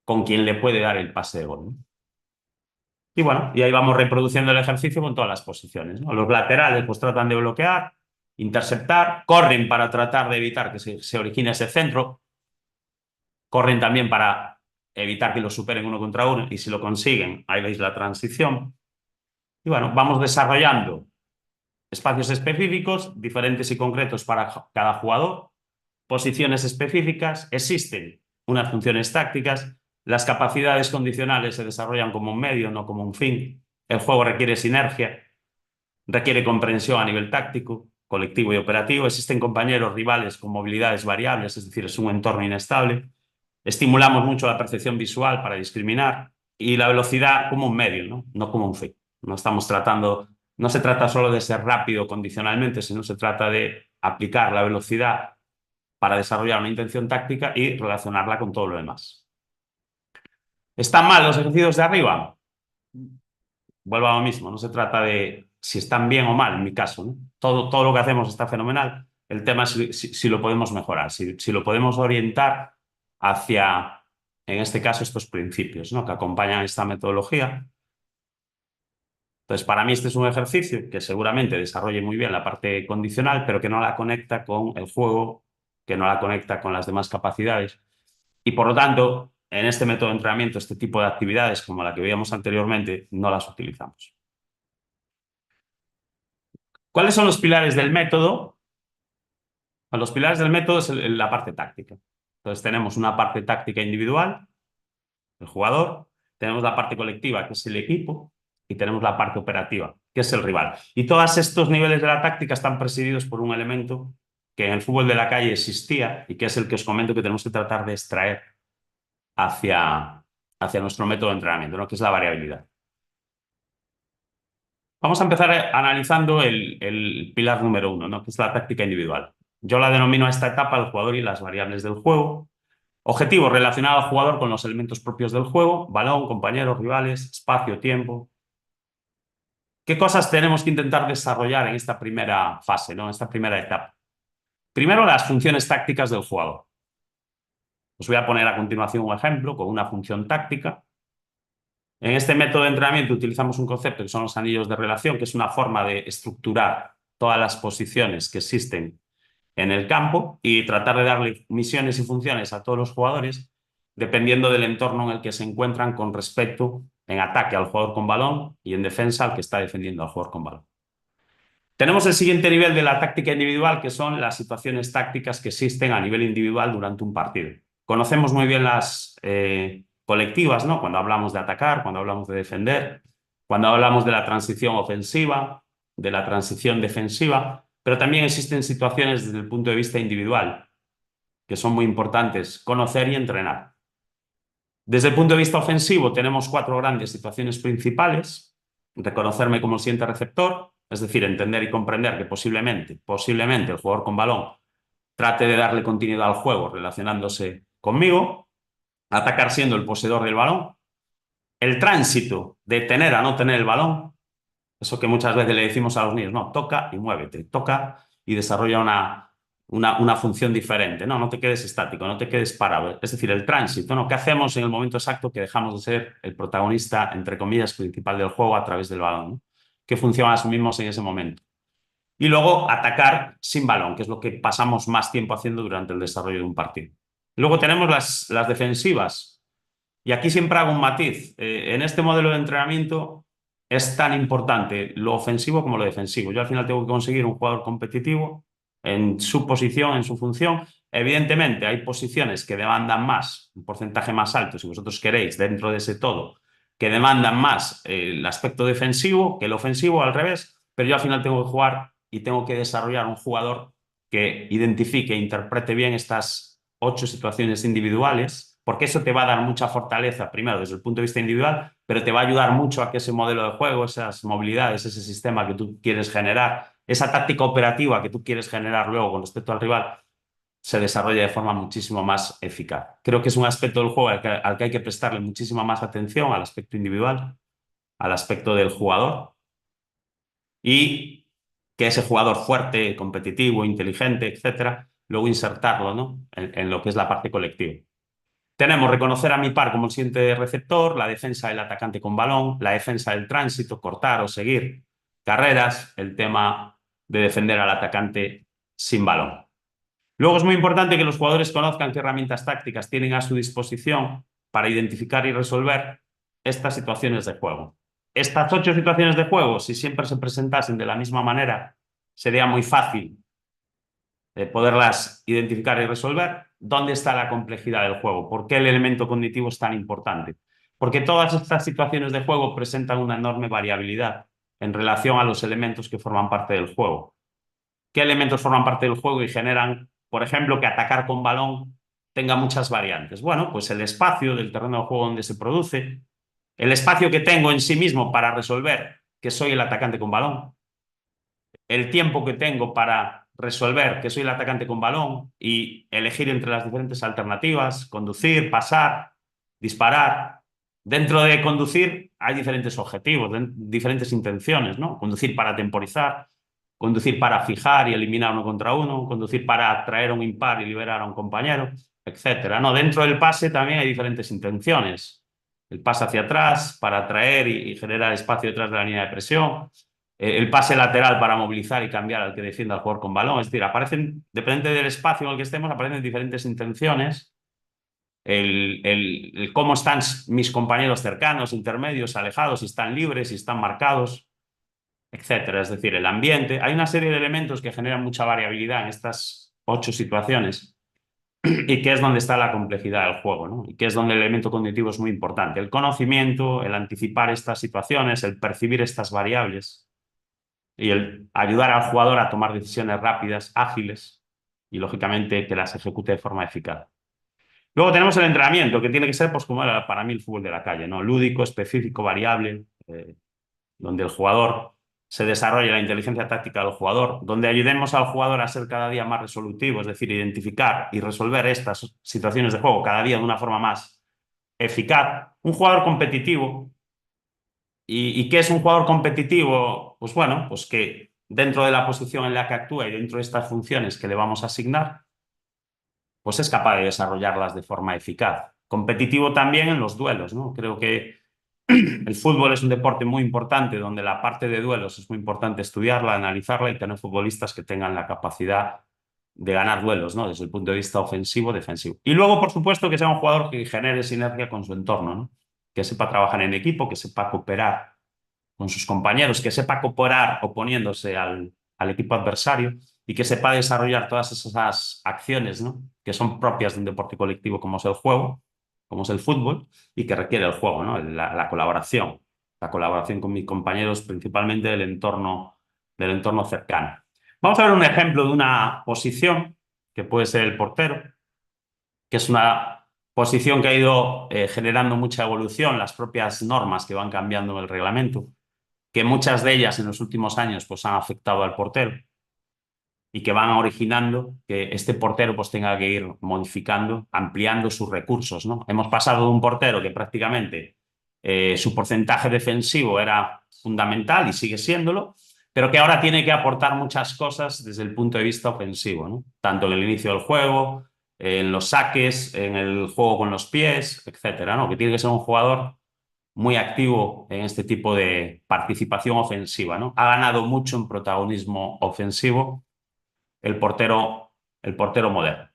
con quien le puede dar el pase de gol, ¿no? Y bueno, y ahí vamos reproduciendo el ejercicio con todas las posiciones, ¿no? Los laterales pues tratan de bloquear, interceptar, corren para tratar de evitar que se origine ese centro, corren también para evitar que lo superen uno contra uno y si lo consiguen, ahí veis la transición. Y bueno, vamos desarrollando espacios específicos, diferentes y concretos para cada jugador, posiciones específicas, existen unas funciones tácticas, las capacidades condicionales se desarrollan como un medio, no como un fin, el juego requiere sinergia, requiere comprensión a nivel táctico, colectivo y operativo, existen compañeros rivales con movilidades variables, es decir, es un entorno inestable, estimulamos mucho la percepción visual para discriminar y la velocidad como un medio, ¿no? No como un fin. No estamos tratando, no se trata solo de ser rápido condicionalmente, sino se trata de aplicar la velocidad para desarrollar una intención táctica y relacionarla con todo lo demás. ¿Están mal los ejercicios de arriba? Vuelvo a lo mismo, no se trata de si están bien o mal, en mi caso, ¿no? Todo lo que hacemos está fenomenal. El tema es si lo podemos mejorar, si lo podemos orientar hacia, en este caso, estos principios, ¿no? Que acompañan esta metodología. Entonces, para mí este es un ejercicio que seguramente desarrolle muy bien la parte condicional, pero que no la conecta con el juego, que no la conecta con las demás capacidades Y por lo tanto, en este método de entrenamiento, este tipo de actividades como la que veíamos anteriormente, no las utilizamos. ¿Cuáles son los pilares del método? Pues los pilares del método es la parte táctica. Entonces tenemos una parte táctica individual, el jugador, tenemos la parte colectiva, que es el equipo, y tenemos la parte operativa, que es el rival. Y todos estos niveles de la táctica están presididos por un elemento que en el fútbol de la calle existía y que es el que os comento que tenemos que tratar de extraer hacia nuestro método de entrenamiento, ¿no? Que es la variabilidad. Vamos a empezar analizando el pilar número 1, ¿no? Que es la táctica individual. Yo la denomino a esta etapa el jugador y las variables del juego. Objetivo, relacionar al jugador con los elementos propios del juego, balón, compañeros, rivales, espacio, tiempo. ¿Qué cosas tenemos que intentar desarrollar en esta primera fase, ¿no? En esta primera etapa? Primero, las funciones tácticas del jugador. Os voy a poner a continuación un ejemplo con una función táctica. En este método de entrenamiento utilizamos un concepto que son los anillos de relación, que es una forma de estructurar todas las posiciones que existen en el campo y tratar de darle misiones y funciones a todos los jugadores dependiendo del entorno en el que se encuentran con respecto en ataque al jugador con balón y en defensa al que está defendiendo al jugador con balón. Tenemos el siguiente nivel de la táctica individual, que son las situaciones tácticas que existen a nivel individual durante un partido. Conocemos muy bien las colectivas, ¿no? Cuando hablamos de atacar, cuando hablamos de defender, cuando hablamos de la transición ofensiva, de la transición defensiva, pero también existen situaciones desde el punto de vista individual, que son muy importantes conocer y entrenar. Desde el punto de vista ofensivo tenemos 4 grandes situaciones principales. Reconocerme como el siguiente receptor, es decir, entender y comprender que posiblemente el jugador con balón trate de darle continuidad al juego relacionándose conmigo. Atacar siendo el poseedor del balón. El tránsito de tener a no tener el balón. Eso que muchas veces le decimos a los niños, no, toca y muévete, toca y desarrolla una función diferente. No, no te quedes estático, no te quedes parado. Es decir, el tránsito, ¿no? ¿Qué hacemos en el momento exacto que dejamos de ser el protagonista, entre comillas, principal del juego a través del balón, ¿no? ¿Qué función asumimos en ese momento? Y luego atacar sin balón, que es lo que pasamos más tiempo haciendo durante el desarrollo de un partido. Luego tenemos las defensivas. Y aquí siempre hago un matiz. En este modelo de entrenamiento es tan importante lo ofensivo como lo defensivo. Yo al final tengo que conseguir un jugador competitivo en su posición, en su función. Evidentemente hay posiciones que demandan más, un porcentaje más alto, si vosotros queréis, dentro de ese todo, que demandan más el aspecto defensivo que el ofensivo, al revés, pero yo al final tengo que jugar y tengo que desarrollar un jugador que identifique e interprete bien estas 8 situaciones individuales, porque eso te va a dar mucha fortaleza, primero desde el punto de vista individual, pero te va a ayudar mucho a que ese modelo de juego, esas movilidades, ese sistema que tú quieres generar, esa táctica operativa que tú quieres generar luego con respecto al rival, se desarrolle de forma muchísimo más eficaz. Creo que es un aspecto del juego al que hay que prestarle muchísima más atención, al aspecto individual, al aspecto del jugador, y que ese jugador fuerte, competitivo, inteligente, etcétera, luego insertarlo, ¿no? en lo que es la parte colectiva. Tenemos reconocer a mi par como el siguiente receptor, la defensa del atacante con balón, la defensa del tránsito, cortar o seguir carreras, el tema de defender al atacante sin balón. Luego es muy importante que los jugadores conozcan qué herramientas tácticas tienen a su disposición para identificar y resolver estas situaciones de juego. Estas 8 situaciones de juego, si siempre se presentasen de la misma manera, sería muy fácil poderlas identificar y resolver. ¿Dónde está la complejidad del juego? ¿Por qué el elemento cognitivo es tan importante? Porque todas estas situaciones de juego presentan una enorme variabilidad en relación a los elementos que forman parte del juego. ¿Qué elementos forman parte del juego y generan, por ejemplo, que atacar con balón tenga muchas variantes? Bueno, pues el espacio del terreno de juego donde se produce, el espacio que tengo en sí mismo para resolver que soy el atacante con balón, el tiempo que tengo para resolver que soy el atacante con balón y elegir entre las diferentes alternativas, conducir, pasar, disparar. Dentro de conducir hay diferentes objetivos, diferentes intenciones, ¿no? Conducir para temporizar, conducir para fijar y eliminar uno contra uno, conducir para atraer un impar y liberar a un compañero, etcétera, ¿no? Dentro del pase también hay diferentes intenciones. El pase hacia atrás para atraer y generar espacio detrás de la línea de presión, el pase lateral para movilizar y cambiar al que defienda al jugador con balón. Es decir, aparecen, depende del espacio en el que estemos, aparecen diferentes intenciones el cómo están mis compañeros cercanos, intermedios, alejados, si están libres, si están marcados, etcétera. Es decir, el ambiente. Hay una serie de elementos que generan mucha variabilidad en estas 8 situaciones y que es donde está la complejidad del juego, ¿no? Y que es donde el elemento cognitivo es muy importante. El conocimiento, el anticipar estas situaciones, el percibir estas variables y el ayudar al jugador a tomar decisiones rápidas, ágiles y, lógicamente, que las ejecute de forma eficaz. Luego tenemos el entrenamiento, que tiene que ser, pues, como era para mí el fútbol de la calle, ¿no? Lúdico, específico, variable, donde el jugador se desarrolle la inteligencia táctica del jugador, donde ayudemos al jugador a ser cada día más resolutivo, es decir, identificar y resolver estas situaciones de juego cada día de una forma más eficaz. Un jugador competitivo. ¿Y qué es un jugador competitivo? Pues bueno, pues que dentro de la posición en la que actúa y dentro de estas funciones que le vamos a asignar, pues es capaz de desarrollarlas de forma eficaz. Competitivo también en los duelos, ¿no? Creo que el fútbol es un deporte muy importante donde la parte de duelos es muy importante estudiarla, analizarla y tener futbolistas que tengan la capacidad de ganar duelos, ¿no? Desde el punto de vista ofensivo, defensivo. Y luego, por supuesto, que sea un jugador que genere sinergia con su entorno, ¿no? Que sepa trabajar en equipo, que sepa cooperar con sus compañeros, que sepa cooperar oponiéndose al equipo adversario y que sepa desarrollar todas esas acciones, ¿no? Que son propias de un deporte colectivo como es el juego, como es el fútbol, y que requiere el juego, ¿no? La colaboración con mis compañeros, principalmente del entorno cercano. Vamos a ver un ejemplo de una posición que puede ser el portero, que es una posición que ha ido generando mucha evolución, las propias normas que van cambiando en el reglamento, que muchas de ellas en los últimos años pues, han afectado al portero y que van originando que este portero pues, tenga que ir modificando, ampliando sus recursos, ¿no? Hemos pasado de un portero que prácticamente su porcentaje defensivo era fundamental y sigue siéndolo, pero que ahora tiene que aportar muchas cosas desde el punto de vista ofensivo, ¿no? Tanto en el inicio del juego, en los saques, en el juego con los pies, etcétera, ¿no? Que tiene que ser un jugador muy activo en este tipo de participación ofensiva, ¿no? Ha ganado mucho en protagonismo ofensivo el portero, el portero moderno.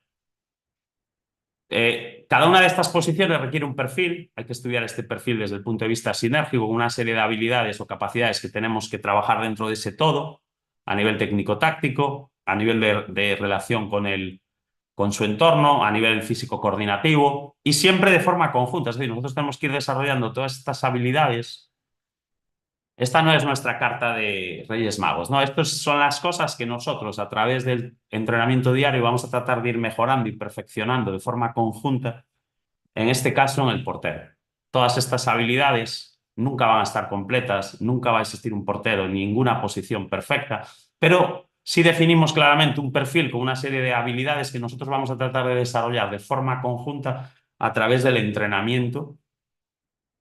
Cada una de estas posiciones requiere un perfil, hay que estudiar este perfil desde el punto de vista sinérgico, con una serie de habilidades o capacidades que tenemos que trabajar dentro de ese todo, a nivel técnico-táctico, a nivel de relación con su entorno, a nivel físico coordinativo y siempre de forma conjunta. Es decir, nosotros tenemos que ir desarrollando todas estas habilidades. Esta no es nuestra carta de Reyes Magos, ¿no? Estas son las cosas que nosotros, a través del entrenamiento diario, vamos a tratar de ir mejorando y perfeccionando de forma conjunta, en este caso en el portero. Todas estas habilidades nunca van a estar completas, nunca va a existir un portero en ninguna posición perfecta, pero sí definimos claramente un perfil con una serie de habilidades que nosotros vamos a tratar de desarrollar de forma conjunta a través del entrenamiento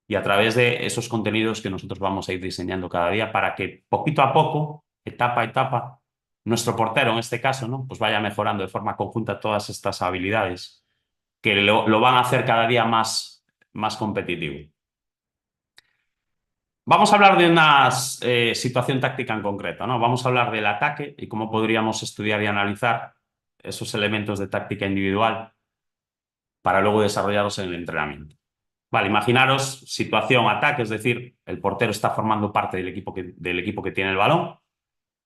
y a través de esos contenidos que nosotros vamos a ir diseñando cada día para que poquito a poco, etapa a etapa, nuestro portero en este caso, ¿no? Pues vaya mejorando de forma conjunta todas estas habilidades que lo van a hacer cada día más competitivo. Vamos a hablar de una situación táctica en concreto, ¿no? Vamos a hablar del ataque y cómo podríamos estudiar y analizar esos elementos de táctica individual para luego desarrollarlos en el entrenamiento. Vale, imaginaros situación ataque, es decir, el portero está formando parte del equipo que tiene el balón.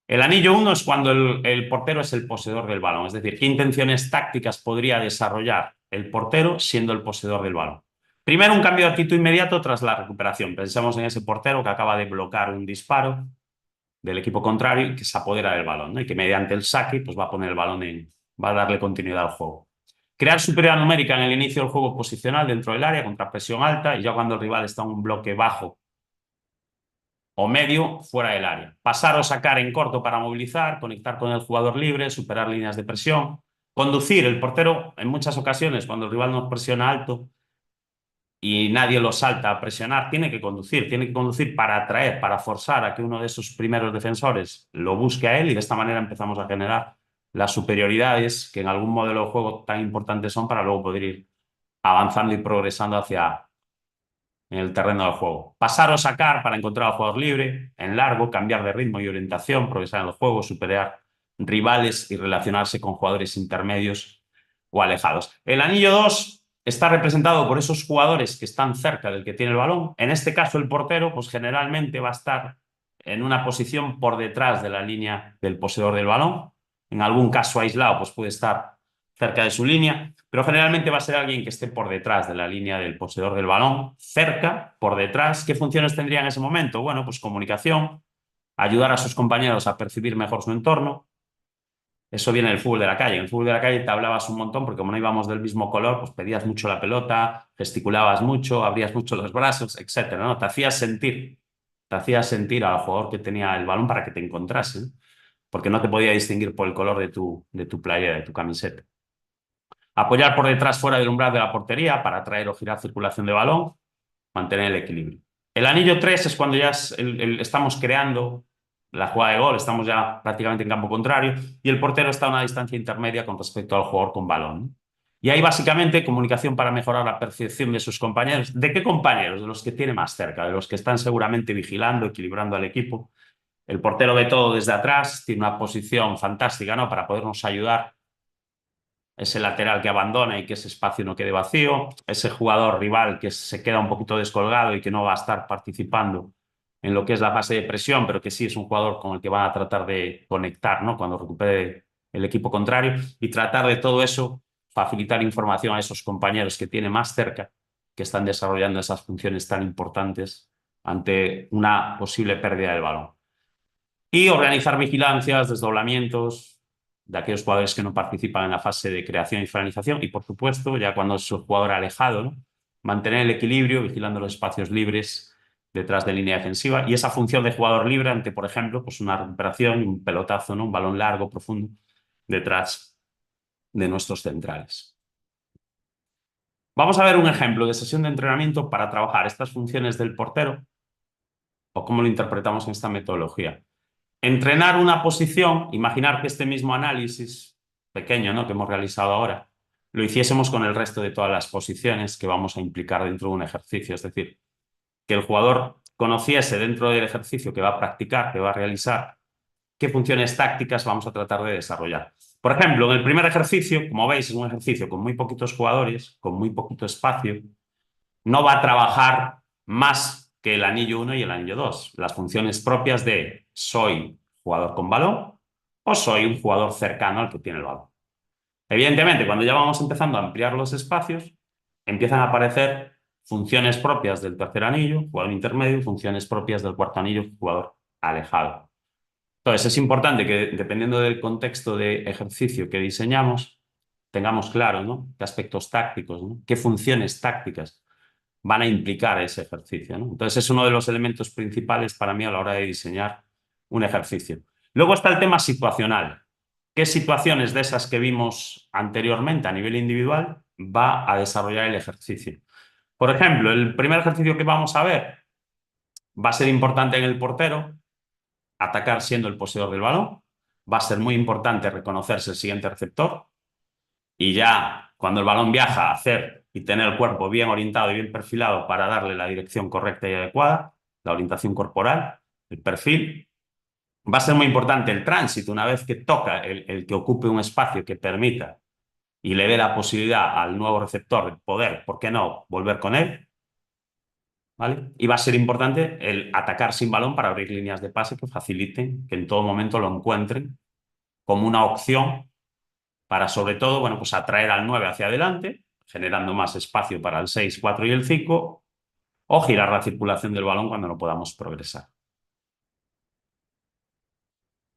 El anillo 1 es cuando el portero es el poseedor del balón, es decir, qué intenciones tácticas podría desarrollar el portero siendo el poseedor del balón. Primero, un cambio de actitud inmediato tras la recuperación. Pensemos en ese portero que acaba de bloquear un disparo del equipo contrario y que se apodera del balón, ¿no? Y que mediante el saque pues, va a poner el balón va a darle continuidad al juego. Crear superioridad numérica en el inicio del juego posicional dentro del área contra presión alta y ya cuando el rival está en un bloque bajo o medio fuera del área. Pasar o sacar en corto para movilizar, conectar con el jugador libre, superar líneas de presión. Conducir, el portero en muchas ocasiones cuando el rival nos presiona alto y nadie lo salta a presionar, tiene que conducir para atraer, para forzar a que uno de esos primeros defensores lo busque a él y de esta manera empezamos a generar las superioridades que en algún modelo de juego tan importantes son para luego poder ir avanzando y progresando hacia en el terreno del juego. Pasar o sacar para encontrar al jugador libre, en largo, cambiar de ritmo y orientación, progresar en el juego, superar rivales y relacionarse con jugadores intermedios o alejados. El anillo 2 está representado por esos jugadores que están cerca del que tiene el balón. En este caso, el portero, pues generalmente va a estar en una posición por detrás de la línea del poseedor del balón. En algún caso aislado, pues puede estar cerca de su línea, pero generalmente va a ser alguien que esté por detrás de la línea del poseedor del balón, cerca, por detrás. ¿Qué funciones tendría en ese momento? Bueno, pues comunicación, ayudar a sus compañeros a percibir mejor su entorno. Eso viene del fútbol de la calle. En el fútbol de la calle te hablabas un montón porque como no íbamos del mismo color, pues pedías mucho la pelota, gesticulabas mucho, abrías mucho los brazos, etcétera, ¿no? Te hacías sentir al jugador que tenía el balón para que te encontrase, ¿no? Porque no te podía distinguir por el color de tu playera, de tu camiseta. Apoyar por detrás fuera del umbral de la portería para atraer o girar circulación de balón, mantener el equilibrio. El anillo 3 es cuando ya estamos creando la jugada de gol, estamos ya prácticamente en campo contrario y el portero está a una distancia intermedia con respecto al jugador con balón, ¿no? Y ahí básicamente comunicación para mejorar la percepción de sus compañeros. ¿De qué compañeros? De los que tiene más cerca, de los que están seguramente vigilando, equilibrando al equipo. El portero ve todo desde atrás, tiene una posición fantástica, ¿no? Para podernos ayudar, ese lateral que abandona y que ese espacio no quede vacío, ese jugador rival que se queda un poquito descolgado y que no va a estar participando en lo que es la fase de presión, pero que sí es un jugador con el que van a tratar de conectar, ¿no? Cuando recupere el equipo contrario y tratar de todo eso, facilitar información a esos compañeros que tiene más cerca, que están desarrollando esas funciones tan importantes ante una posible pérdida del balón. Y organizar vigilancias, desdoblamientos de aquellos jugadores que no participan en la fase de creación y finalización. Y, por supuesto, ya cuando es un jugador alejado, ¿no? Mantener el equilibrio, vigilando los espacios libres detrás de línea defensiva. Y esa función de jugador libre ante, por ejemplo, pues una recuperación, un pelotazo, ¿no? Un balón largo, profundo, detrás de nuestros centrales. Vamos a ver un ejemplo de sesión de entrenamiento para trabajar estas funciones del portero o cómo lo interpretamos en esta metodología. Entrenar una posición, imaginar que este mismo análisis pequeño, ¿no? Que hemos realizado ahora, lo hiciésemos con el resto de todas las posiciones que vamos a implicar dentro de un ejercicio. Es decir, que el jugador conociese dentro del ejercicio que va a practicar, que va a realizar, qué funciones tácticas vamos a tratar de desarrollar. Por ejemplo, en el primer ejercicio, como veis, es un ejercicio con muy poquitos jugadores, con muy poquito espacio, no va a trabajar más que el anillo 1 y el anillo 2. Las funciones propias de soy jugador con balón o soy un jugador cercano al que tiene el balón. Evidentemente, cuando ya vamos empezando a ampliar los espacios, empiezan a aparecer funciones propias del tercer anillo, jugador intermedio, y funciones propias del cuarto anillo, jugador alejado. Entonces, es importante que, dependiendo del contexto de ejercicio que diseñamos, tengamos claro, ¿no? Qué aspectos tácticos, ¿no? Qué funciones tácticas van a implicar ese ejercicio, ¿no? Entonces es uno de los elementos principales para mí a la hora de diseñar un ejercicio. Luego está el tema situacional. ¿Qué situaciones de esas que vimos anteriormente a nivel individual va a desarrollar el ejercicio? Por ejemplo, el primer ejercicio que vamos a ver va a ser importante en el portero, atacar siendo el poseedor del balón. Va a ser muy importante reconocerse el siguiente receptor y ya cuando el balón viaja, hacer y tener el cuerpo bien orientado y bien perfilado para darle la dirección correcta y adecuada, la orientación corporal, el perfil. Va a ser muy importante el tránsito, una vez que toca el que ocupe un espacio que permita y le dé la posibilidad al nuevo receptor de poder, ¿por qué no?, volver con él, ¿vale? Y va a ser importante el atacar sin balón para abrir líneas de pase que faciliten que en todo momento lo encuentren como una opción para, sobre todo, bueno, pues atraer al 9 hacia adelante, generando más espacio para el 6, 4 y el 5, o girar la circulación del balón cuando no podamos progresar.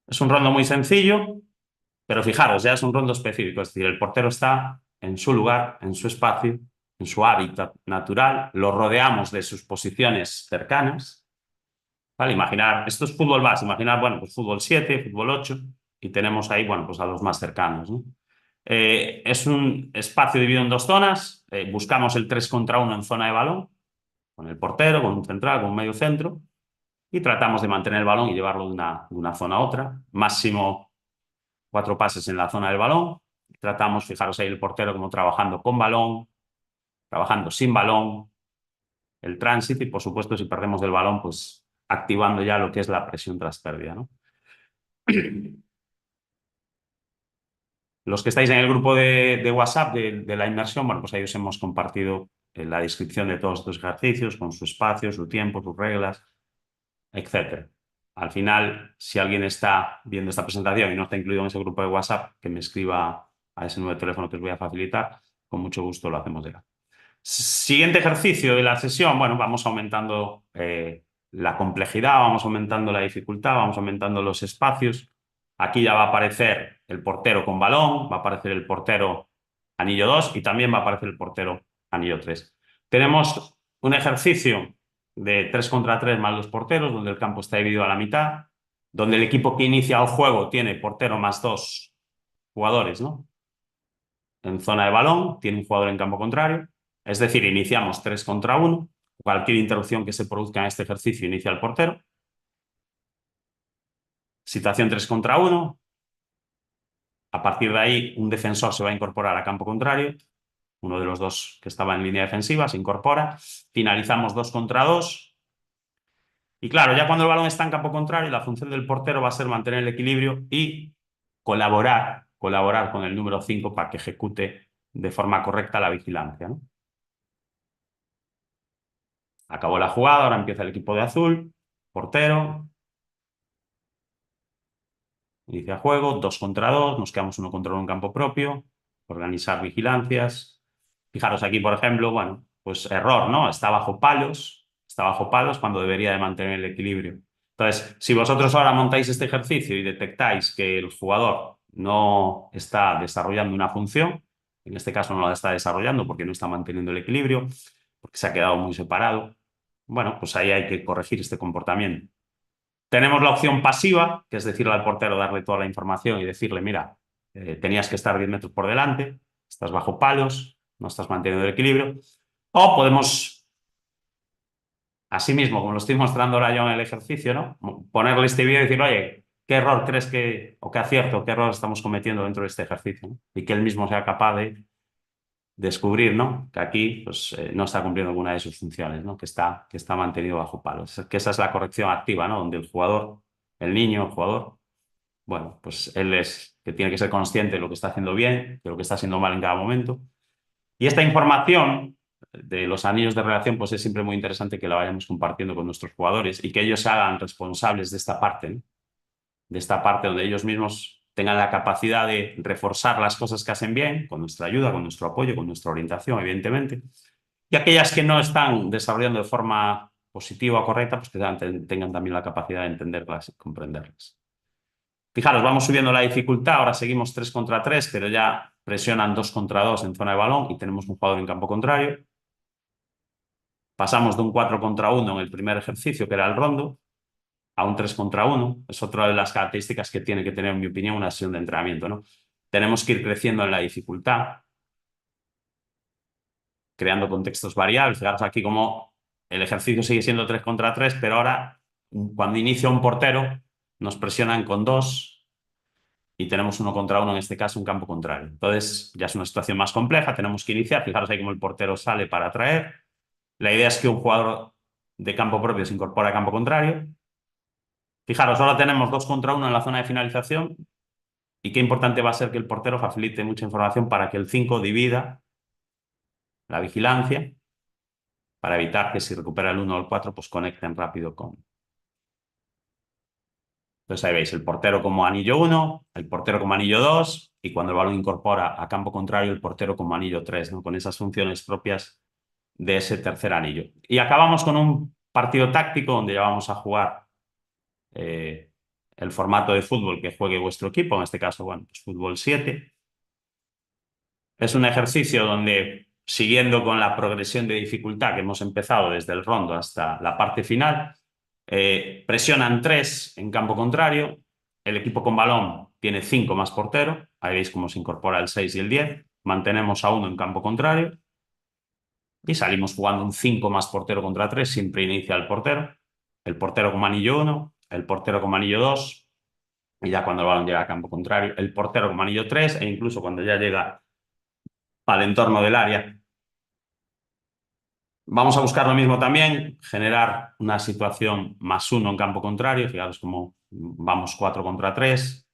Es un rondo muy sencillo, pero fijaros, ya es un rondo específico, es decir, el portero está en su lugar, en su espacio, en su hábitat natural, lo rodeamos de sus posiciones cercanas, ¿vale? Imaginar, esto es fútbol base, imaginar, bueno, pues fútbol 7, fútbol 8, y tenemos ahí, bueno, pues a los más cercanos, ¿no? Es un espacio dividido en dos zonas, buscamos el 3 contra 1 en zona de balón, con el portero, con un central, con un medio centro, y tratamos de mantener el balón y llevarlo de una zona a otra, máximo 4 pases en la zona del balón, tratamos, fijaros ahí el portero como trabajando con balón, trabajando sin balón, el tránsito y por supuesto si perdemos el balón, pues activando ya lo que es la presión tras pérdida, ¿no? Los que estáis en el grupo de WhatsApp de la inmersión, bueno, pues ahí os hemos compartido la descripción de todos estos ejercicios con su espacio, su tiempo, sus reglas, etcétera. Al final, si alguien está viendo esta presentación y no está incluido en ese grupo de WhatsApp, que me escriba a ese número de teléfono que os voy a facilitar, con mucho gusto lo hacemos llegar. Siguiente ejercicio de la sesión, bueno, vamos aumentando la complejidad, vamos aumentando la dificultad, vamos aumentando los espacios. Aquí ya va a aparecer el portero con balón, va a aparecer el portero anillo 2 y también va a aparecer el portero anillo 3. Tenemos un ejercicio de 3 contra 3 más los porteros, donde el campo está dividido a la mitad, donde el equipo que inicia el juego tiene portero más 2 jugadores, ¿no? En zona de balón, tiene un jugador en campo contrario. Es decir, iniciamos 3 contra 1. Cualquier interrupción que se produzca en este ejercicio inicia el portero. Situación 3 contra 1. A partir de ahí, un defensor se va a incorporar a campo contrario. Uno de los dos que estaba en línea defensiva se incorpora. Finalizamos 2 contra 2. Y claro, ya cuando el balón está en campo contrario, la función del portero va a ser mantener el equilibrio y colaborar con el número 5 para que ejecute de forma correcta la vigilancia, ¿no? Acabó la jugada, ahora empieza el equipo de azul, portero, inicia juego, 2 contra 2, nos quedamos 1 contra 1 en campo propio, organizar vigilancias. Fijaros aquí, por ejemplo, bueno, pues error, ¿no? Está bajo palos cuando debería de mantener el equilibrio. Entonces, si vosotros ahora montáis este ejercicio y detectáis que el jugador no está desarrollando una función, en este caso no la está desarrollando porque no está manteniendo el equilibrio, porque se ha quedado muy separado, bueno, pues ahí hay que corregir este comportamiento. Tenemos la opción pasiva, que es decirle al portero, darle toda la información y decirle, mira, tenías que estar 10 metros por delante, estás bajo palos, no estás manteniendo el equilibrio. O podemos, asimismo, como lo estoy mostrando ahora yo en el ejercicio, ¿no? Ponerle este vídeo y decir, oye, ¿qué error crees que, o qué acierto, qué error estamos cometiendo dentro de este ejercicio, ¿no? Y que él mismo sea capaz de descubrir, ¿no? Que aquí pues, no está cumpliendo alguna de sus funciones, ¿no? Que está mantenido bajo palos. Que esa es la corrección activa, ¿no? Donde el jugador, el niño, el jugador, bueno, pues él es que tiene que ser consciente de lo que está haciendo bien, de lo que está haciendo mal en cada momento. Y esta información de los anillos de relación, pues es siempre muy interesante que la vayamos compartiendo con nuestros jugadores y que ellos se hagan responsables de esta parte, ¿no? De esta parte donde ellos mismos tengan la capacidad de reforzar las cosas que hacen bien, con nuestra ayuda, con nuestro apoyo, con nuestra orientación, evidentemente, y aquellas que no están desarrollando de forma positiva o correcta, pues que tengan también la capacidad de entenderlas y comprenderlas. Fijaros, vamos subiendo la dificultad, ahora seguimos 3 contra 3, pero ya presionan 2 contra 2 en zona de balón y tenemos un jugador en campo contrario. Pasamos de un 4 contra 1 en el primer ejercicio, que era el rondo, a un 3 contra 1. Es otra de las características que tiene que tener, en mi opinión, una sesión de entrenamiento, ¿no? Tenemos que ir creciendo en la dificultad, creando contextos variables. Fijaros aquí como el ejercicio sigue siendo 3 contra 3, pero ahora, cuando inicia un portero, nos presionan con 2 y tenemos 1 contra 1, en este caso, un campo contrario. Entonces, ya es una situación más compleja, tenemos que iniciar. Fijaros ahí como el portero sale para atraer. La idea es que un jugador de campo propio se incorpora a campo contrario. Fijaros, ahora tenemos 2 contra 1 en la zona de finalización y qué importante va a ser que el portero facilite mucha información para que el 5 divida la vigilancia para evitar que si recupera el 1 o el 4, pues conecten rápido con... Entonces ahí veis el portero como anillo 1, el portero como anillo 2 y cuando el balón incorpora a campo contrario el portero como anillo 3, ¿no? Con esas funciones propias de ese tercer anillo. Y acabamos con un partido táctico donde ya vamos a jugar el formato de fútbol que juegue vuestro equipo, en este caso, bueno, pues fútbol 7. Es un ejercicio donde, siguiendo con la progresión de dificultad que hemos empezado desde el rondo hasta la parte final, presionan 3 en campo contrario, el equipo con balón tiene 5 más portero, ahí veis cómo se incorpora el 6 y el 10, mantenemos a 1 en campo contrario y salimos jugando un 5 más portero contra 3, siempre inicia el portero como anillo 1, el portero como anillo 2, y ya cuando el balón llega a campo contrario, el portero como anillo 3, e incluso cuando ya llega al entorno del área. Vamos a buscar lo mismo también, generar una situación +1 en campo contrario. Fijaros cómo vamos 4 contra 3.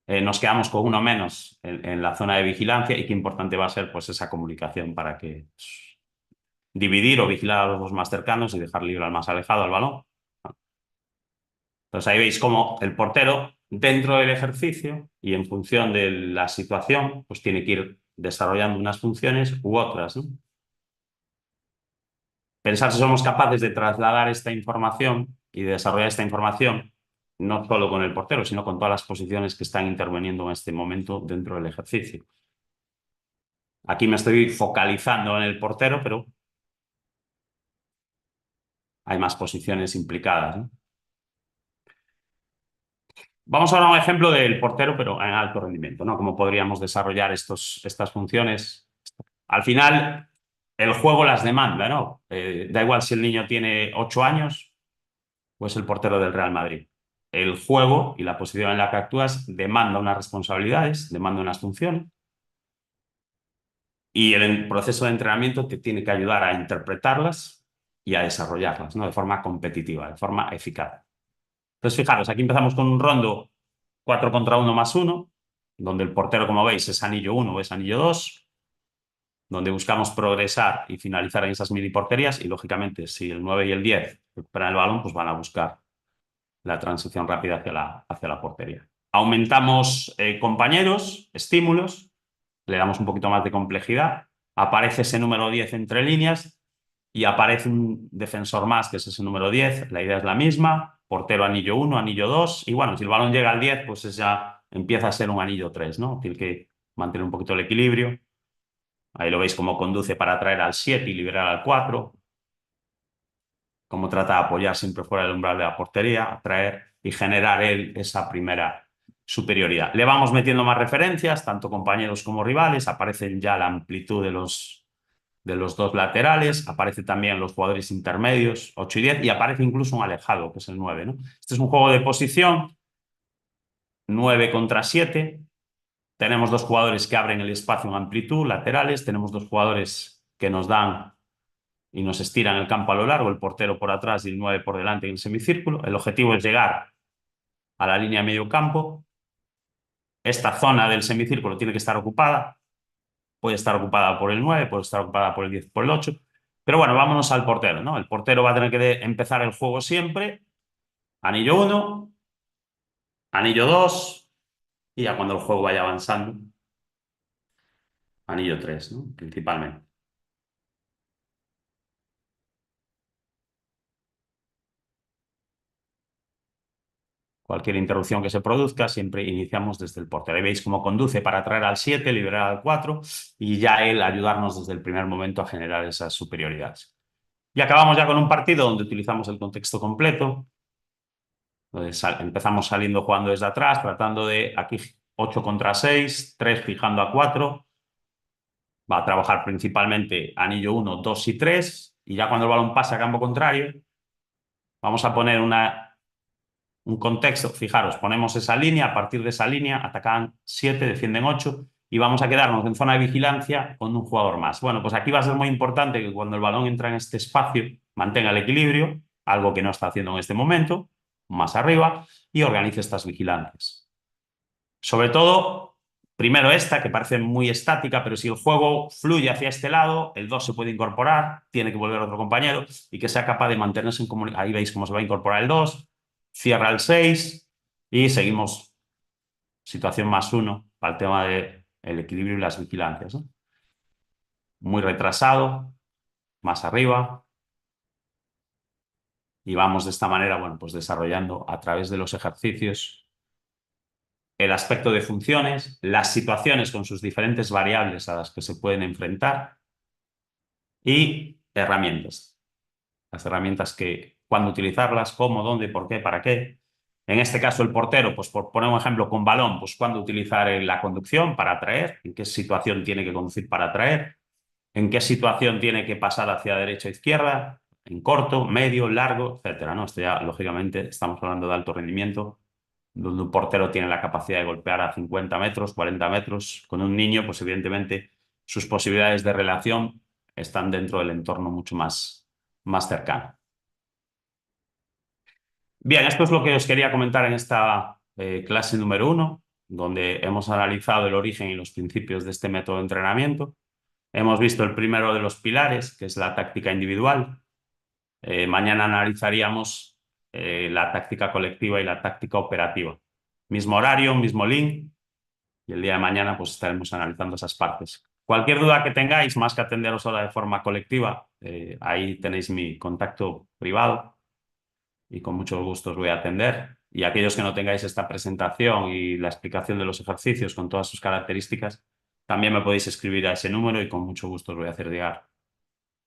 nos quedamos con uno menos en la zona de vigilancia y qué importante va a ser pues esa comunicación para que dividir o vigilar a los dos más cercanos y dejar libre al más alejado al balón. Entonces ahí veis cómo el portero, dentro del ejercicio y en función de la situación, pues tiene que ir desarrollando unas funciones u otras, ¿no? Pensar si somos capaces de trasladar esta información y de desarrollar esta información, no solo con el portero, sino con todas las posiciones que están interviniendo en este momento dentro del ejercicio. Aquí me estoy focalizando en el portero, pero hay más posiciones implicadas, ¿no? Vamos ahora a un ejemplo del portero, pero en alto rendimiento, ¿no? Cómo podríamos desarrollar estas funciones. Al final, el juego las demanda, ¿no? Da igual si el niño tiene 8 años o es el portero del Real Madrid. El juego y la posición en la que actúas demanda unas responsabilidades, demanda unas funciones, y el proceso de entrenamiento te tiene que ayudar a interpretarlas y a desarrollarlas, ¿no? De forma competitiva, de forma eficaz. Entonces, fijaros, aquí empezamos con un rondo 4 contra 1 más 1, donde el portero, como veis, es anillo 1 o es anillo 2, donde buscamos progresar y finalizar en esas mini porterías y, lógicamente, si el 9 y el 10 recuperan el balón, pues van a buscar la transición rápida hacia la portería. Aumentamos compañeros, estímulos, le damos un poquito más de complejidad, aparece ese número 10 entre líneas y aparece un defensor más, que es ese número 10. La idea es la misma, portero anillo 1, anillo 2, y bueno, si el balón llega al 10, pues ya empieza a ser un anillo 3, ¿no? Tiene que mantener un poquito el equilibrio. Ahí lo veis cómo conduce para atraer al 7 y liberar al 4, cómo trata de apoyar siempre fuera del umbral de la portería, atraer y generar él esa primera superioridad. Le vamos metiendo más referencias, tanto compañeros como rivales, aparecen ya la amplitud de los dos laterales, aparece también los jugadores intermedios, 8 y 10, y aparece incluso un alejado, que es el 9, ¿no? Este es un juego de posición, 9 contra 7, tenemos dos jugadores que abren el espacio en amplitud, laterales, tenemos dos jugadores que nos dan y nos estiran el campo a lo largo, el portero por atrás y el 9 por delante en el semicírculo. El objetivo es llegar a la línea de medio campo. Esta zona del semicírculo tiene que estar ocupada. Puede estar ocupada por el 9, puede estar ocupada por el 10, por el 8. Pero bueno, vámonos al portero, ¿no? El portero va a tener que empezar el juego siempre. Anillo 1, anillo 2, y ya cuando el juego vaya avanzando, anillo 3, ¿no? Principalmente. Cualquier interrupción que se produzca, siempre iniciamos desde el portero. Ahí veis cómo conduce para traer al 7, liberar al 4 y ya él ayudarnos desde el primer momento a generar esas superioridades. Y acabamos ya con un partido donde utilizamos el contexto completo. Empezamos saliendo jugando desde atrás, tratando de aquí 8 contra 6, 3 fijando a 4. Va a trabajar principalmente anillo 1, 2 y 3. Y ya cuando el balón pasa a campo contrario, vamos a poner un contexto. Fijaros, ponemos esa línea, a partir de esa línea atacan 7, defienden 8 y vamos a quedarnos en zona de vigilancia con un jugador más. Bueno, pues aquí va a ser muy importante que cuando el balón entra en este espacio mantenga el equilibrio, algo que no está haciendo en este momento, más arriba, y organice estas vigilancias. Sobre todo, primero esta, que parece muy estática, pero si el juego fluye hacia este lado, el 2 se puede incorporar, tiene que volver otro compañero y que sea capaz de mantenerse en comunicación. Ahí veis cómo se va a incorporar el 2, cierra el 6 y seguimos situación más 1 para el tema del equilibrio y las vigilancias, ¿no? Muy retrasado, más arriba, y vamos de esta manera, bueno, pues desarrollando a través de los ejercicios el aspecto de funciones, las situaciones con sus diferentes variables a las que se pueden enfrentar y herramientas. Las herramientas que, cuándo utilizarlas, cómo, dónde, por qué, para qué. En este caso, el portero, pues por poner un ejemplo con balón, pues cuándo utilizar la conducción para atraer, en qué situación tiene que conducir para atraer, en qué situación tiene que pasar hacia derecha o izquierda, en corto, medio, largo, etcétera, ¿no? Esto ya, lógicamente, estamos hablando de alto rendimiento, donde un portero tiene la capacidad de golpear a 50 metros, 40 metros. Con un niño, pues evidentemente sus posibilidades de relación están dentro del entorno mucho más cercano. Bien, esto es lo que os quería comentar en esta clase número 1. donde hemos analizado el origen y los principios de este método de entrenamiento. Hemos visto el primero de los pilares, que es la táctica individual. Mañana analizaríamos la táctica colectiva y la táctica operativa. Mismo horario, mismo link, y el día de mañana pues estaremos analizando esas partes. Cualquier duda que tengáis, más que atenderos ahora de forma colectiva, ahí tenéis mi contacto privado y con mucho gusto os voy a atender. Y aquellos que no tengáis esta presentación y la explicación de los ejercicios con todas sus características, también me podéis escribir a ese número y con mucho gusto os voy a hacer llegar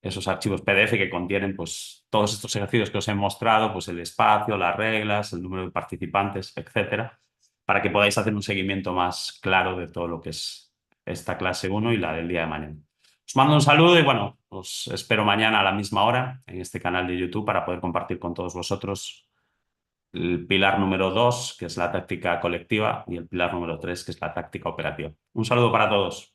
esos archivos PDF que contienen pues, todos estos ejercicios que os he mostrado, pues el espacio, las reglas, el número de participantes, etcétera, para que podáis hacer un seguimiento más claro de todo lo que es esta clase 1 y la del día de mañana. Os mando un saludo y bueno, os espero mañana a la misma hora en este canal de YouTube para poder compartir con todos vosotros el pilar número 2, que es la táctica colectiva, y el pilar número 3, que es la táctica operativa. Un saludo para todos.